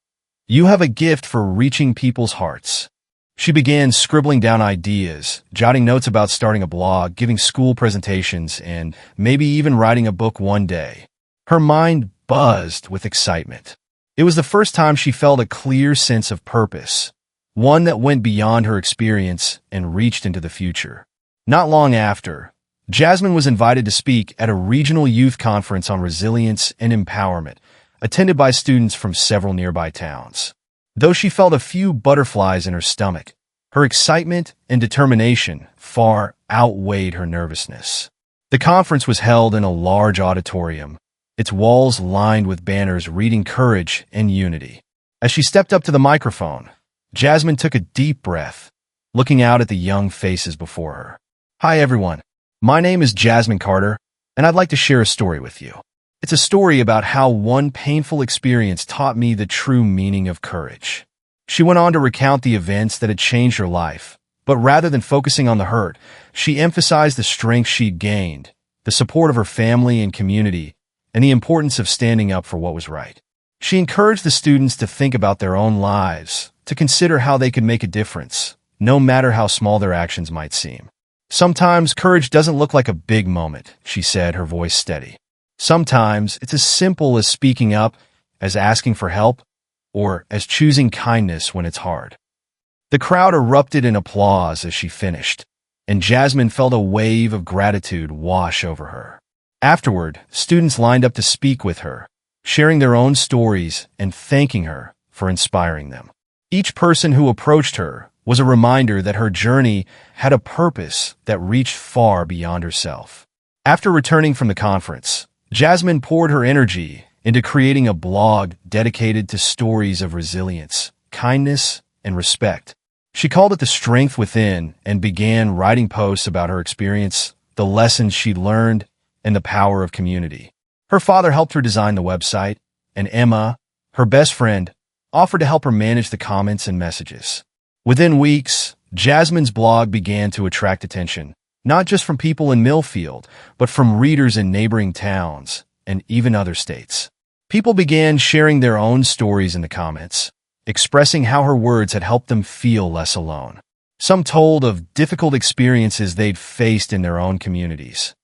"You have a gift for reaching people's hearts." She began scribbling down ideas, jotting notes about starting a blog, giving school presentations, and maybe even writing a book one day. Her mind buzzed with excitement. It was the first time she felt a clear sense of purpose, one that went beyond her experience and reached into the future. Not long after, Jasmine was invited to speak at a regional youth conference on resilience and empowerment, attended by students from several nearby towns. Though she felt a few butterflies in her stomach, her excitement and determination far outweighed her nervousness. The conference was held in a large auditorium, its walls lined with banners reading courage and unity. As she stepped up to the microphone, Jasmine took a deep breath, looking out at the young faces before her. "Hi everyone, my name is Jasmine Carter, and I'd like to share a story with you. It's a story about how one painful experience taught me the true meaning of courage." She went on to recount the events that had changed her life, but rather than focusing on the hurt, she emphasized the strength she'd gained, the support of her family and community, and the importance of standing up for what was right. She encouraged the students to think about their own lives, to consider how they could make a difference, no matter how small their actions might seem. "Sometimes courage doesn't look like a big moment," she said, her voice steady. "Sometimes it's as simple as speaking up, as asking for help, or as choosing kindness when it's hard." The crowd erupted in applause as she finished, and Jasmine felt a wave of gratitude wash over her. Afterward, students lined up to speak with her, sharing their own stories and thanking her for inspiring them. Each person who approached her was a reminder that her journey had a purpose that reached far beyond herself. After returning from the conference, Jasmine poured her energy into creating a blog dedicated to stories of resilience, kindness, and respect. She called it The Strength Within and began writing posts about her experience, the lessons she'd learned, and the power of community. Her father helped her design the website, and Emma, her best friend, offered to help her manage the comments and messages. Within weeks, Jasmine's blog began to attract attention, not just from people in Millfield, but from readers in neighboring towns and even other states. People began sharing their own stories in the comments, expressing how her words had helped them feel less alone. Some told of difficult experiences they'd faced in their own communities.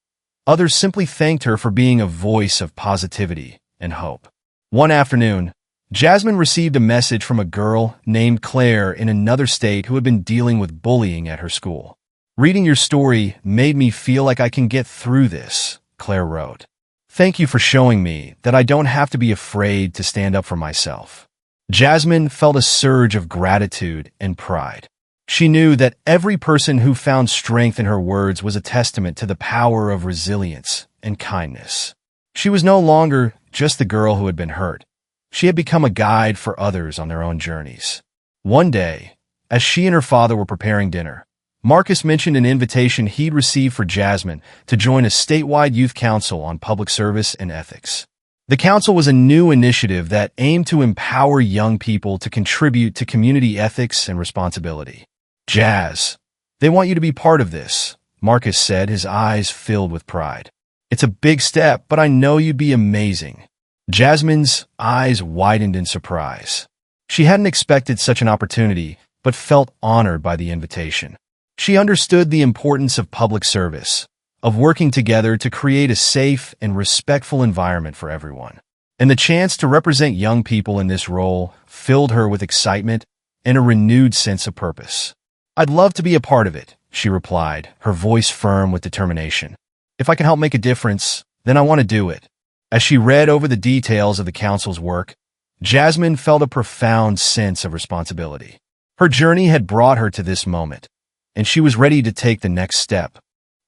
Others simply thanked her for being a voice of positivity and hope. One afternoon, Jasmine received a message from a girl named Claire in another state who had been dealing with bullying at her school. "Reading your story made me feel like I can get through this," Claire wrote. "Thank you for showing me that I don't have to be afraid to stand up for myself." Jasmine felt a surge of gratitude and pride. She knew that every person who found strength in her words was a testament to the power of resilience and kindness. She was no longer just the girl who had been hurt. She had become a guide for others on their own journeys. One day, as she and her father were preparing dinner, Marcus mentioned an invitation he'd received for Jasmine to join a statewide youth council on public service and ethics. The council was a new initiative that aimed to empower young people to contribute to community ethics and responsibility. "Jazz, they want you to be part of this," Marcus said, his eyes filled with pride. "It's a big step, but I know you'd be amazing." Jasmine's eyes widened in surprise. She hadn't expected such an opportunity, but felt honored by the invitation. She understood the importance of public service, of working together to create a safe and respectful environment for everyone. And the chance to represent young people in this role filled her with excitement and a renewed sense of purpose. "I'd love to be a part of it," she replied, her voice firm with determination. "If I can help make a difference, then I want to do it." As she read over the details of the council's work, Jasmine felt a profound sense of responsibility. Her journey had brought her to this moment, and she was ready to take the next step.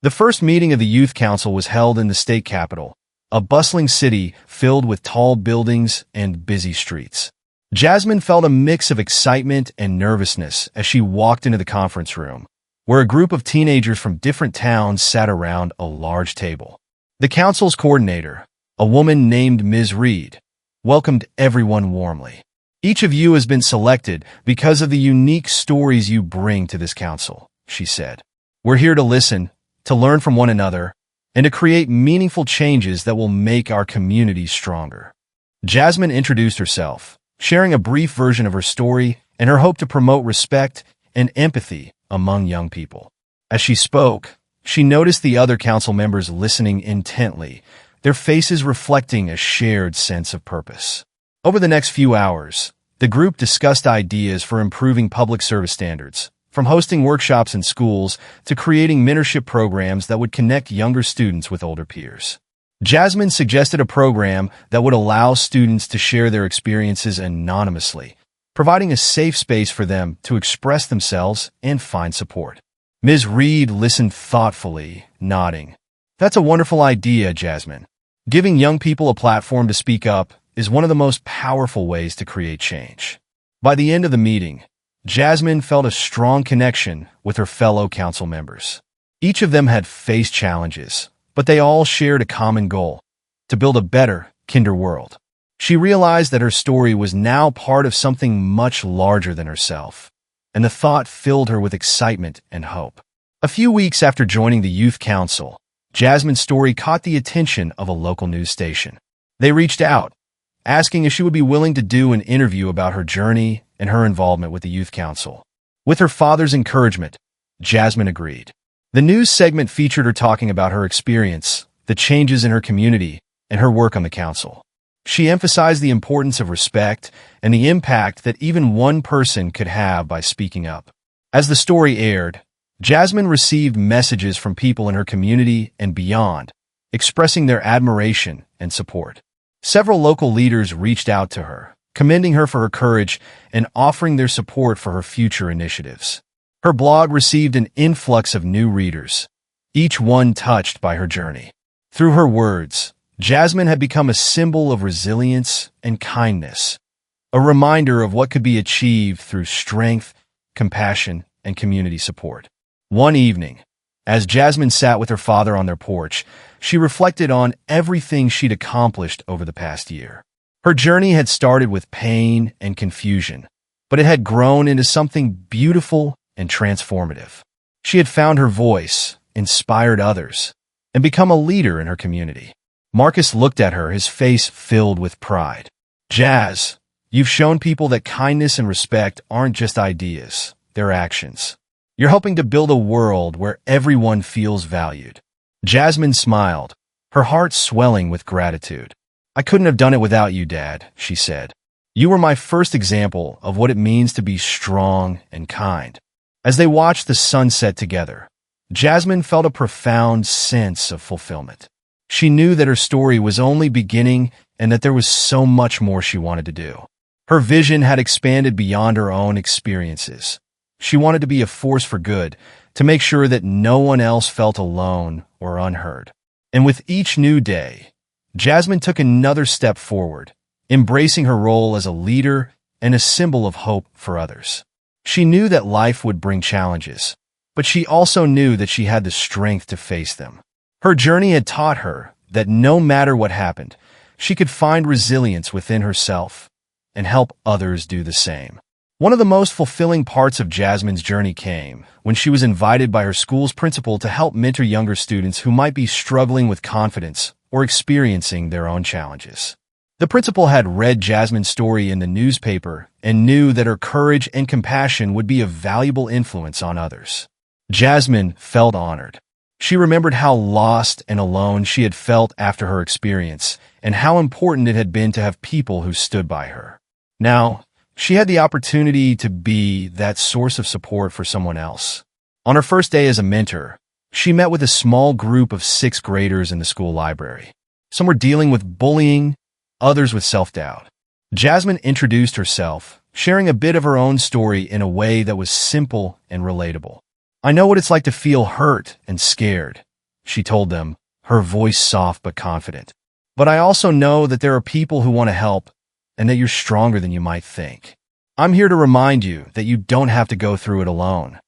The first meeting of the Youth Council was held in the state capitol, a bustling city filled with tall buildings and busy streets. Jasmine felt a mix of excitement and nervousness as she walked into the conference room, where a group of teenagers from different towns sat around a large table. The council's coordinator, a woman named Ms. Reed, welcomed everyone warmly. "Each of you has been selected because of the unique stories you bring to this council," she said. "We're here to listen, to learn from one another, and to create meaningful changes that will make our community stronger." Jasmine introduced herself, sharing a brief version of her story and her hope to promote respect and empathy among young people. As she spoke, she noticed the other council members listening intently, their faces reflecting a shared sense of purpose. Over the next few hours, the group discussed ideas for improving public service standards, from hosting workshops in schools to creating mentorship programs that would connect younger students with older peers. Jasmine suggested a program that would allow students to share their experiences anonymously, providing a safe space for them to express themselves and find support. Ms. Reed listened thoughtfully, nodding. "That's a wonderful idea, Jasmine. Giving young people a platform to speak up is one of the most powerful ways to create change." By the end of the meeting, Jasmine felt a strong connection with her fellow council members. Each of them had faced challenges, but they all shared a common goal: to build a better, kinder world. She realized that her story was now part of something much larger than herself, and the thought filled her with excitement and hope. A few weeks after joining the youth council, Jasmine's story caught the attention of a local news station. They reached out, asking if she would be willing to do an interview about her journey and her involvement with the youth council. With her father's encouragement, Jasmine agreed. The news segment featured her talking about her experience, the changes in her community, and her work on the council. She emphasized the importance of respect and the impact that even one person could have by speaking up. As the story aired, Jasmine received messages from people in her community and beyond, expressing their admiration and support. Several local leaders reached out to her, commending her for her courage and offering their support for her future initiatives. Her blog received an influx of new readers, each one touched by her journey. Through her words, Jasmine had become a symbol of resilience and kindness, a reminder of what could be achieved through strength, compassion, and community support. One evening, as Jasmine sat with her father on their porch, she reflected on everything she'd accomplished over the past year. Her journey had started with pain and confusion, but it had grown into something beautiful and transformative. She had found her voice, inspired others, and become a leader in her community. Marcus looked at her, his face filled with pride. "Jazz, you've shown people that kindness and respect aren't just ideas, they're actions. You're helping to build a world where everyone feels valued." Jasmine smiled, her heart swelling with gratitude. "I couldn't have done it without you, Dad," she said. "You were my first example of what it means to be strong and kind." As they watched the sunset together, Jasmine felt a profound sense of fulfillment. She knew that her story was only beginning and that there was so much more she wanted to do. Her vision had expanded beyond her own experiences. She wanted to be a force for good, to make sure that no one else felt alone or unheard. And with each new day, Jasmine took another step forward, embracing her role as a leader and a symbol of hope for others. She knew that life would bring challenges, but she also knew that she had the strength to face them. Her journey had taught her that no matter what happened, she could find resilience within herself and help others do the same. One of the most fulfilling parts of Jasmine's journey came when she was invited by her school's principal to help mentor younger students who might be struggling with confidence or experiencing their own challenges. The principal had read Jasmine's story in the newspaper and knew that her courage and compassion would be a valuable influence on others. Jasmine felt honored. She remembered how lost and alone she had felt after her experience and how important it had been to have people who stood by her. Now, she had the opportunity to be that source of support for someone else. On her first day as a mentor, she met with a small group of sixth graders in the school library. Some were dealing with bullying, others with self-doubt. Jasmine introduced herself, sharing a bit of her own story in a way that was simple and relatable. "I know what it's like to feel hurt and scared," she told them, her voice soft but confident. But I also know that there are people who want to help and that you're stronger than you might think. I'm here to remind you that you don't have to go through it alone."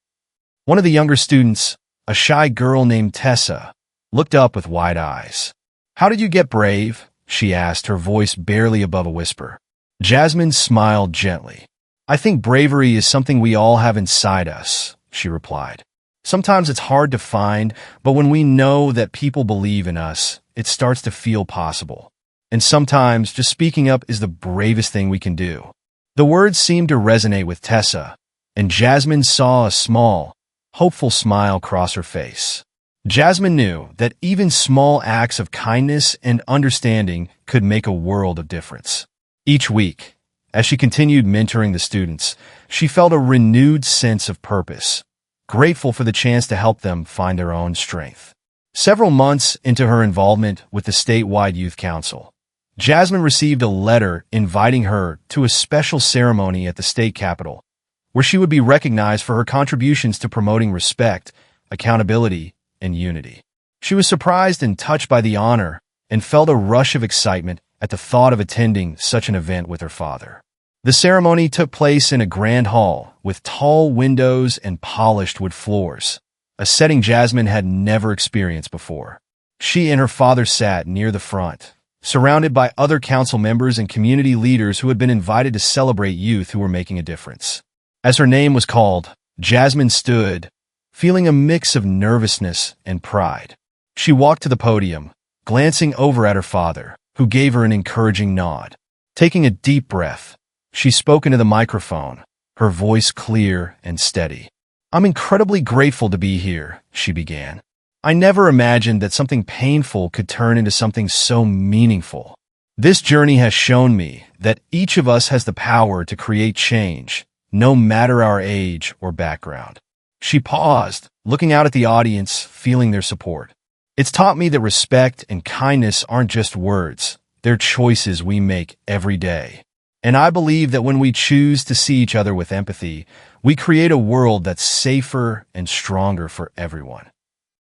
One of the younger students, a shy girl named Tessa, looked up with wide eyes. "How did you get brave?" she asked, her voice barely above a whisper. Jasmine smiled gently. "I think bravery is something we all have inside us," she replied. "Sometimes it's hard to find, but when we know that people believe in us, it starts to feel possible. And sometimes just speaking up is the bravest thing we can do." The words seemed to resonate with Tessa, and Jasmine saw a small, hopeful smile cross her face. Jasmine knew that even small acts of kindness and understanding could make a world of difference. Each week, as she continued mentoring the students, she felt a renewed sense of purpose, grateful for the chance to help them find their own strength. Several months into her involvement with the statewide youth council, Jasmine received a letter inviting her to a special ceremony at the state capitol, where she would be recognized for her contributions to promoting respect, accountability, and unity. She was surprised and touched by the honor and felt a rush of excitement at the thought of attending such an event with her father. The ceremony took place in a grand hall with tall windows and polished wood floors, a setting Jasmine had never experienced before. She and her father sat near the front, surrounded by other council members and community leaders who had been invited to celebrate youth who were making a difference. As her name was called, Jasmine stood, feeling a mix of nervousness and pride. She walked to the podium, glancing over at her father, who gave her an encouraging nod. Taking a deep breath, she spoke into the microphone, her voice clear and steady. "I'm incredibly grateful to be here," she began. "I never imagined that something painful could turn into something so meaningful. This journey has shown me that each of us has the power to create change, no matter our age or background." She paused, looking out at the audience, feeling their support. "It's taught me that respect and kindness aren't just words, they're choices we make every day. And I believe that when we choose to see each other with empathy, we create a world that's safer and stronger for everyone."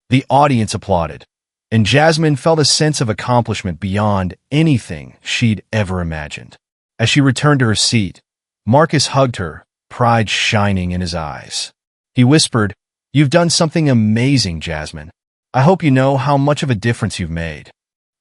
The audience applauded, and Jasmine felt a sense of accomplishment beyond anything she'd ever imagined. As she returned to her seat, Marcus hugged her, pride shining in his eyes. He whispered, "You've done something amazing, Jasmine. I hope you know how much of a difference you've made."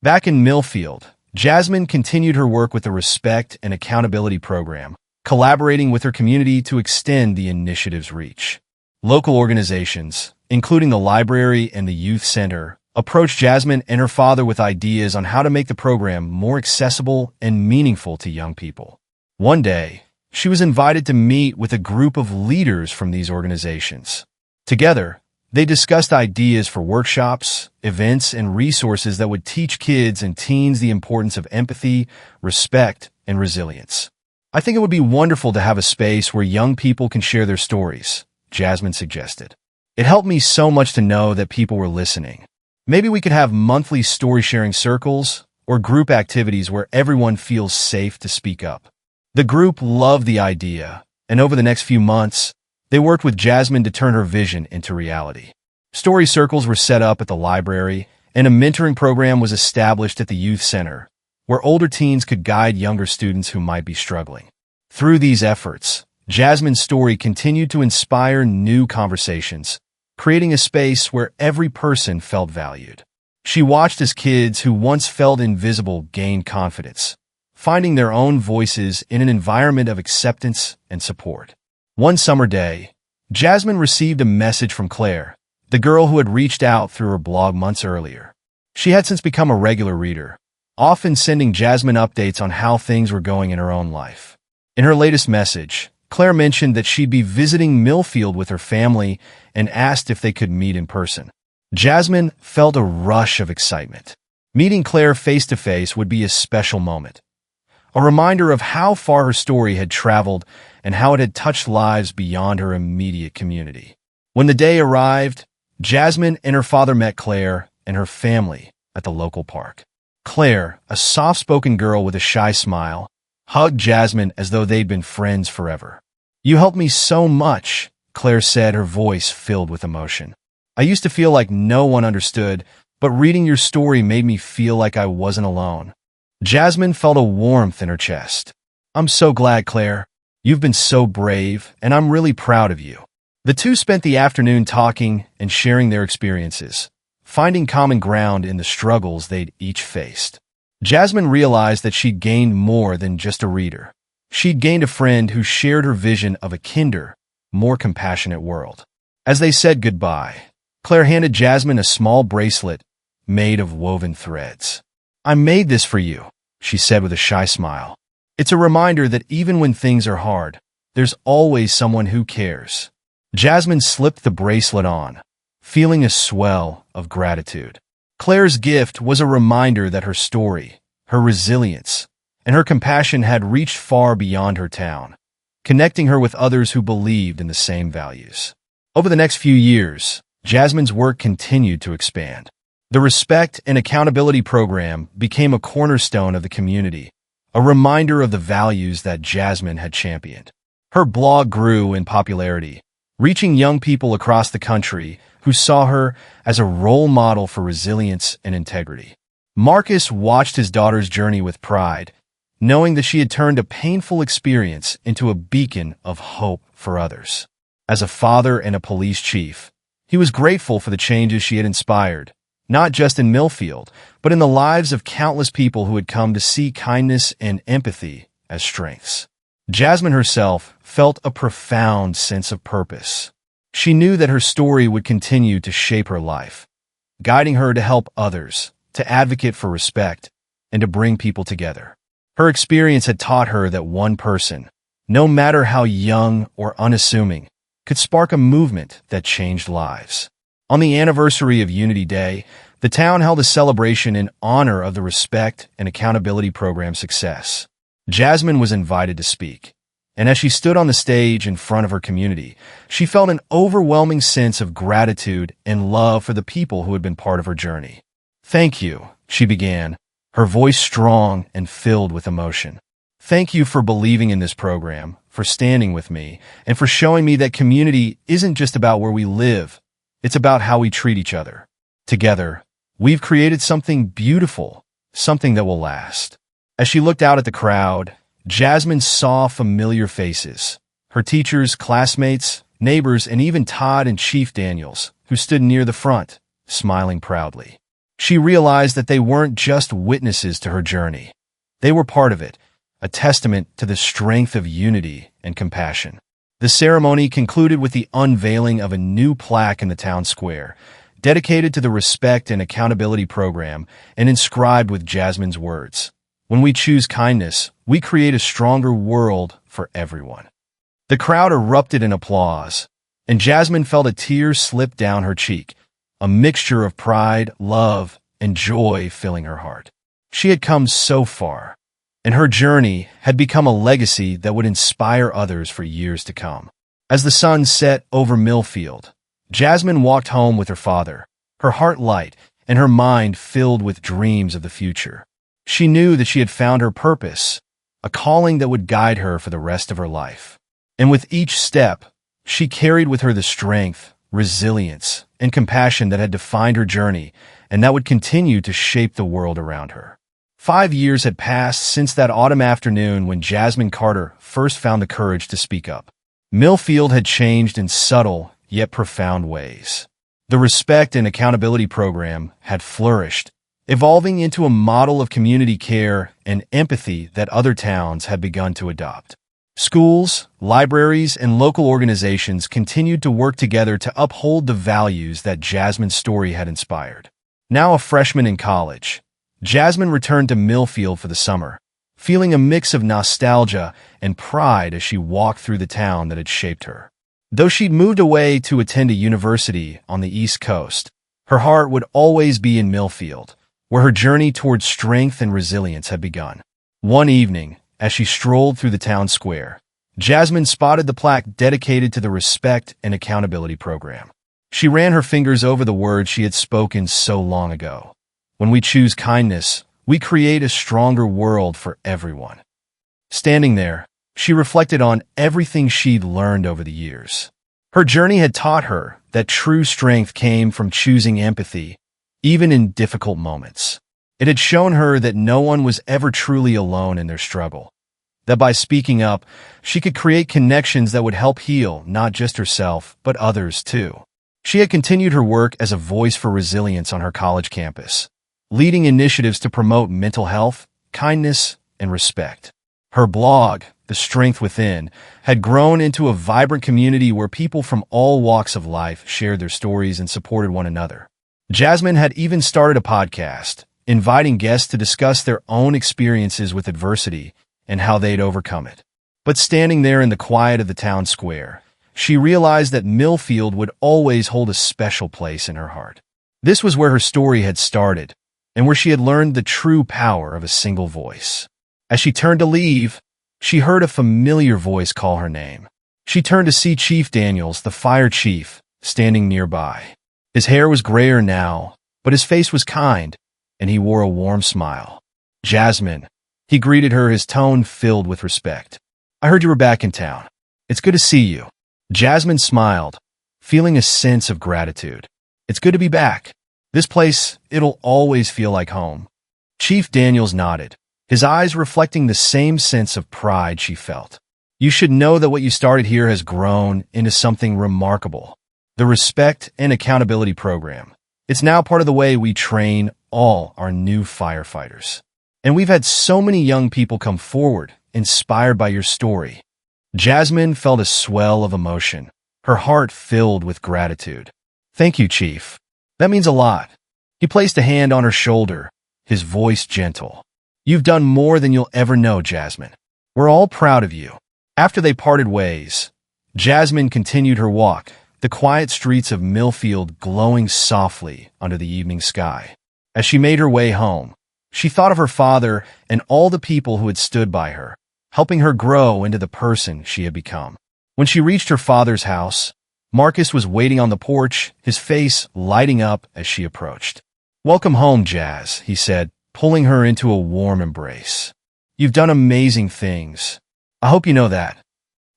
Back in Millfield, Jasmine continued her work with the Respect and Accountability Program, collaborating with her community to extend the initiative's reach. Local organizations, including the library and the youth center, approached Jasmine and her father with ideas on how to make the program more accessible and meaningful to young people. One day, she was invited to meet with a group of leaders from these organizations. Together, they discussed ideas for workshops, events, and resources that would teach kids and teens the importance of empathy, respect, and resilience. "I think it would be wonderful to have a space where young people can share their stories," Jasmine suggested. "It helped me so much to know that people were listening. Maybe we could have monthly story-sharing circles or group activities where everyone feels safe to speak up." The group loved the idea, and over the next few months, they worked with Jasmine to turn her vision into reality. Story circles were set up at the library, and a mentoring program was established at the youth center, where older teens could guide younger students who might be struggling. Through these efforts, Jasmine's story continued to inspire new conversations, creating a space where every person felt valued. She watched as kids who once felt invisible gained confidence, finding their own voices in an environment of acceptance and support. One summer day, Jasmine received a message from Claire, the girl who had reached out through her blog months earlier. She had since become a regular reader, often sending Jasmine updates on how things were going in her own life. In her latest message, Claire mentioned that she'd be visiting Millfield with her family and asked if they could meet in person. Jasmine felt a rush of excitement. Meeting Claire face-to-face would be a special moment, a reminder of how far her story had traveled and how it had touched lives beyond her immediate community. When the day arrived, Jasmine and her father met Claire and her family at the local park. Claire, a soft-spoken girl with a shy smile, hugged Jasmine as though they'd been friends forever. "You helped me so much," Claire said, her voice filled with emotion. "I used to feel like no one understood, but reading your story made me feel like I wasn't alone." Jasmine felt a warmth in her chest. "I'm so glad, Claire. You've been so brave, and I'm really proud of you." The two spent the afternoon talking and sharing their experiences, finding common ground in the struggles they'd each faced. Jasmine realized that she'd gained more than just a reader. She'd gained a friend who shared her vision of a kinder, more compassionate world. As they said goodbye, Claire handed Jasmine a small bracelet made of woven threads. "I made this for you," she said with a shy smile. "It's a reminder that even when things are hard, there's always someone who cares." Jasmine slipped the bracelet on, feeling a swell of gratitude. Claire's gift was a reminder that her story, her resilience, and her compassion had reached far beyond her town, connecting her with others who believed in the same values. Over the next few years, Jasmine's work continued to expand. The Respect and Accountability Program became a cornerstone of the community, a reminder of the values that Jasmine had championed. Her blog grew in popularity, reaching young people across the country who saw her as a role model for resilience and integrity. Marcus watched his daughter's journey with pride, knowing that she had turned a painful experience into a beacon of hope for others. As a father and a police chief, he was grateful for the changes she had inspired, not just in Millfield, but in the lives of countless people who had come to see kindness and empathy as strengths. Jasmine herself felt a profound sense of purpose. She knew that her story would continue to shape her life, guiding her to help others, to advocate for respect, and to bring people together. Her experience had taught her that one person, no matter how young or unassuming, could spark a movement that changed lives. On the anniversary of Unity Day, the town held a celebration in honor of the Respect and Accountability Program's success. Jasmine was invited to speak, and as she stood on the stage in front of her community, she felt an overwhelming sense of gratitude and love for the people who had been part of her journey. "Thank you," she began, her voice strong and filled with emotion. "Thank you for believing in this program, for standing with me, and for showing me that community isn't just about where we live, it's about how we treat each other. Together, we've created something beautiful, something that will last." As she looked out at the crowd, Jasmine saw familiar faces, her teachers, classmates, neighbors, and even Todd and Chief Daniels, who stood near the front, smiling proudly. She realized that they weren't just witnesses to her journey. They were part of it, a testament to the strength of unity and compassion. The ceremony concluded with the unveiling of a new plaque in the town square, dedicated to the Respect and Accountability Program and inscribed with Jasmine's words, "When we choose kindness, we create a stronger world for everyone." The crowd erupted in applause, and Jasmine felt a tear slip down her cheek, a mixture of pride, love, and joy filling her heart. She had come so far, and her journey had become a legacy that would inspire others for years to come. As the sun set over Millfield, Jasmine walked home with her father, her heart light and her mind filled with dreams of the future. She knew that she had found her purpose, a calling that would guide her for the rest of her life. And with each step, she carried with her the strength, resilience, and compassion that had defined her journey and that would continue to shape the world around her. 5 years had passed since that autumn afternoon when Jasmine Carter first found the courage to speak up. Millfield had changed in subtle yet profound ways. The Respect and Accountability Program had flourished, evolving into a model of community care and empathy that other towns had begun to adopt. Schools, libraries, and local organizations continued to work together to uphold the values that Jasmine's story had inspired. Now a freshman in college, Jasmine returned to Millfield for the summer, feeling a mix of nostalgia and pride as she walked through the town that had shaped her. Though she'd moved away to attend a university on the East Coast, her heart would always be in Millfield, where her journey towards strength and resilience had begun. One evening, as she strolled through the town square, Jasmine spotted the plaque dedicated to the Respect and Accountability Program. She ran her fingers over the words she had spoken so long ago. "When we choose kindness, we create a stronger world for everyone." Standing there, she reflected on everything she'd learned over the years. Her journey had taught her that true strength came from choosing empathy, even in difficult moments. It had shown her that no one was ever truly alone in their struggle, that by speaking up, she could create connections that would help heal not just herself, but others too. She had continued her work as a voice for resilience on her college campus, leading initiatives to promote mental health, kindness, and respect. Her blog, The Strength Within, had grown into a vibrant community where people from all walks of life shared their stories and supported one another. Jasmine had even started a podcast, inviting guests to discuss their own experiences with adversity and how they'd overcome it. But standing there in the quiet of the town square, she realized that Millfield would always hold a special place in her heart. This was where her story had started, and where she had learned the true power of a single voice. As she turned to leave, she heard a familiar voice call her name. She turned to see Chief Daniels, the fire chief, standing nearby. His hair was grayer now, but his face was kind, and he wore a warm smile. "Jasmine," he greeted her, his tone filled with respect. "I heard you were back in town. It's good to see you." Jasmine smiled, feeling a sense of gratitude. "It's good to be back. This place, it'll always feel like home." Chief Daniels nodded, his eyes reflecting the same sense of pride she felt. "You should know that what you started here has grown into something remarkable. The Respect and Accountability Program. It's now part of the way we train all our new firefighters. And we've had so many young people come forward, inspired by your story." Jasmine felt a swell of emotion, her heart filled with gratitude. "Thank you, Chief. That means a lot." He placed a hand on her shoulder, his voice gentle. "You've done more than you'll ever know, Jasmine. We're all proud of you." After they parted ways, Jasmine continued her walk, the quiet streets of Millfield glowing softly under the evening sky. As she made her way home, she thought of her father and all the people who had stood by her, helping her grow into the person she had become. When she reached her father's house, Marcus was waiting on the porch, his face lighting up as she approached. "Welcome home, Jazz," he said, pulling her into a warm embrace. "You've done amazing things. I hope you know that."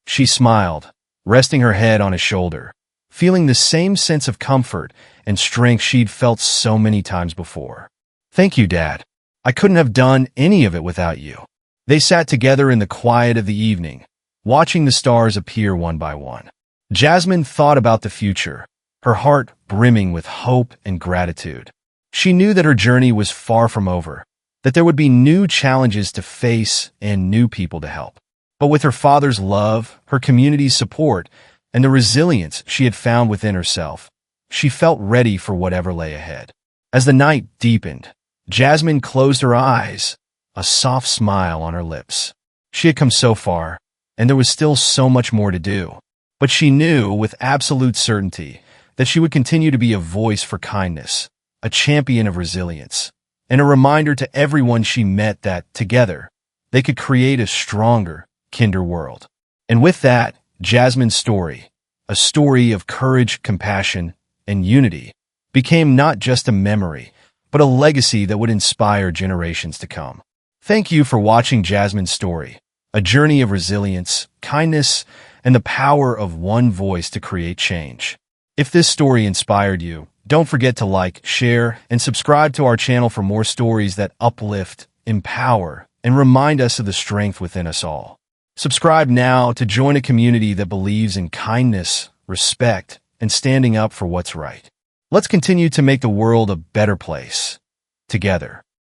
She smiled, resting her head on his shoulder, feeling the same sense of comfort and strength she'd felt so many times before. "Thank you, Dad. I couldn't have done any of it without you." They sat together in the quiet of the evening, watching the stars appear one by one. Jasmine thought about the future, her heart brimming with hope and gratitude. She knew that her journey was far from over, that there would be new challenges to face and new people to help. But with her father's love, her community's support, and the resilience she had found within herself, she felt ready for whatever lay ahead. As the night deepened, Jasmine closed her eyes, a soft smile on her lips. She had come so far, and there was still so much more to do. But she knew with absolute certainty that she would continue to be a voice for kindness, a champion of resilience, and a reminder to everyone she met that, together, they could create a stronger, kinder world. And with that, Jasmine's story, a story of courage, compassion, and unity, became not just a memory, but a legacy that would inspire generations to come. Thank you for watching Jasmine's story, a journey of resilience, kindness, and the power of one voice to create change. If this story inspired you, don't forget to like, share, and subscribe to our channel for more stories that uplift, empower, and remind us of the strength within us all. Subscribe now to join a community that believes in kindness, respect, and standing up for what's right. Let's continue to make the world a better place, together.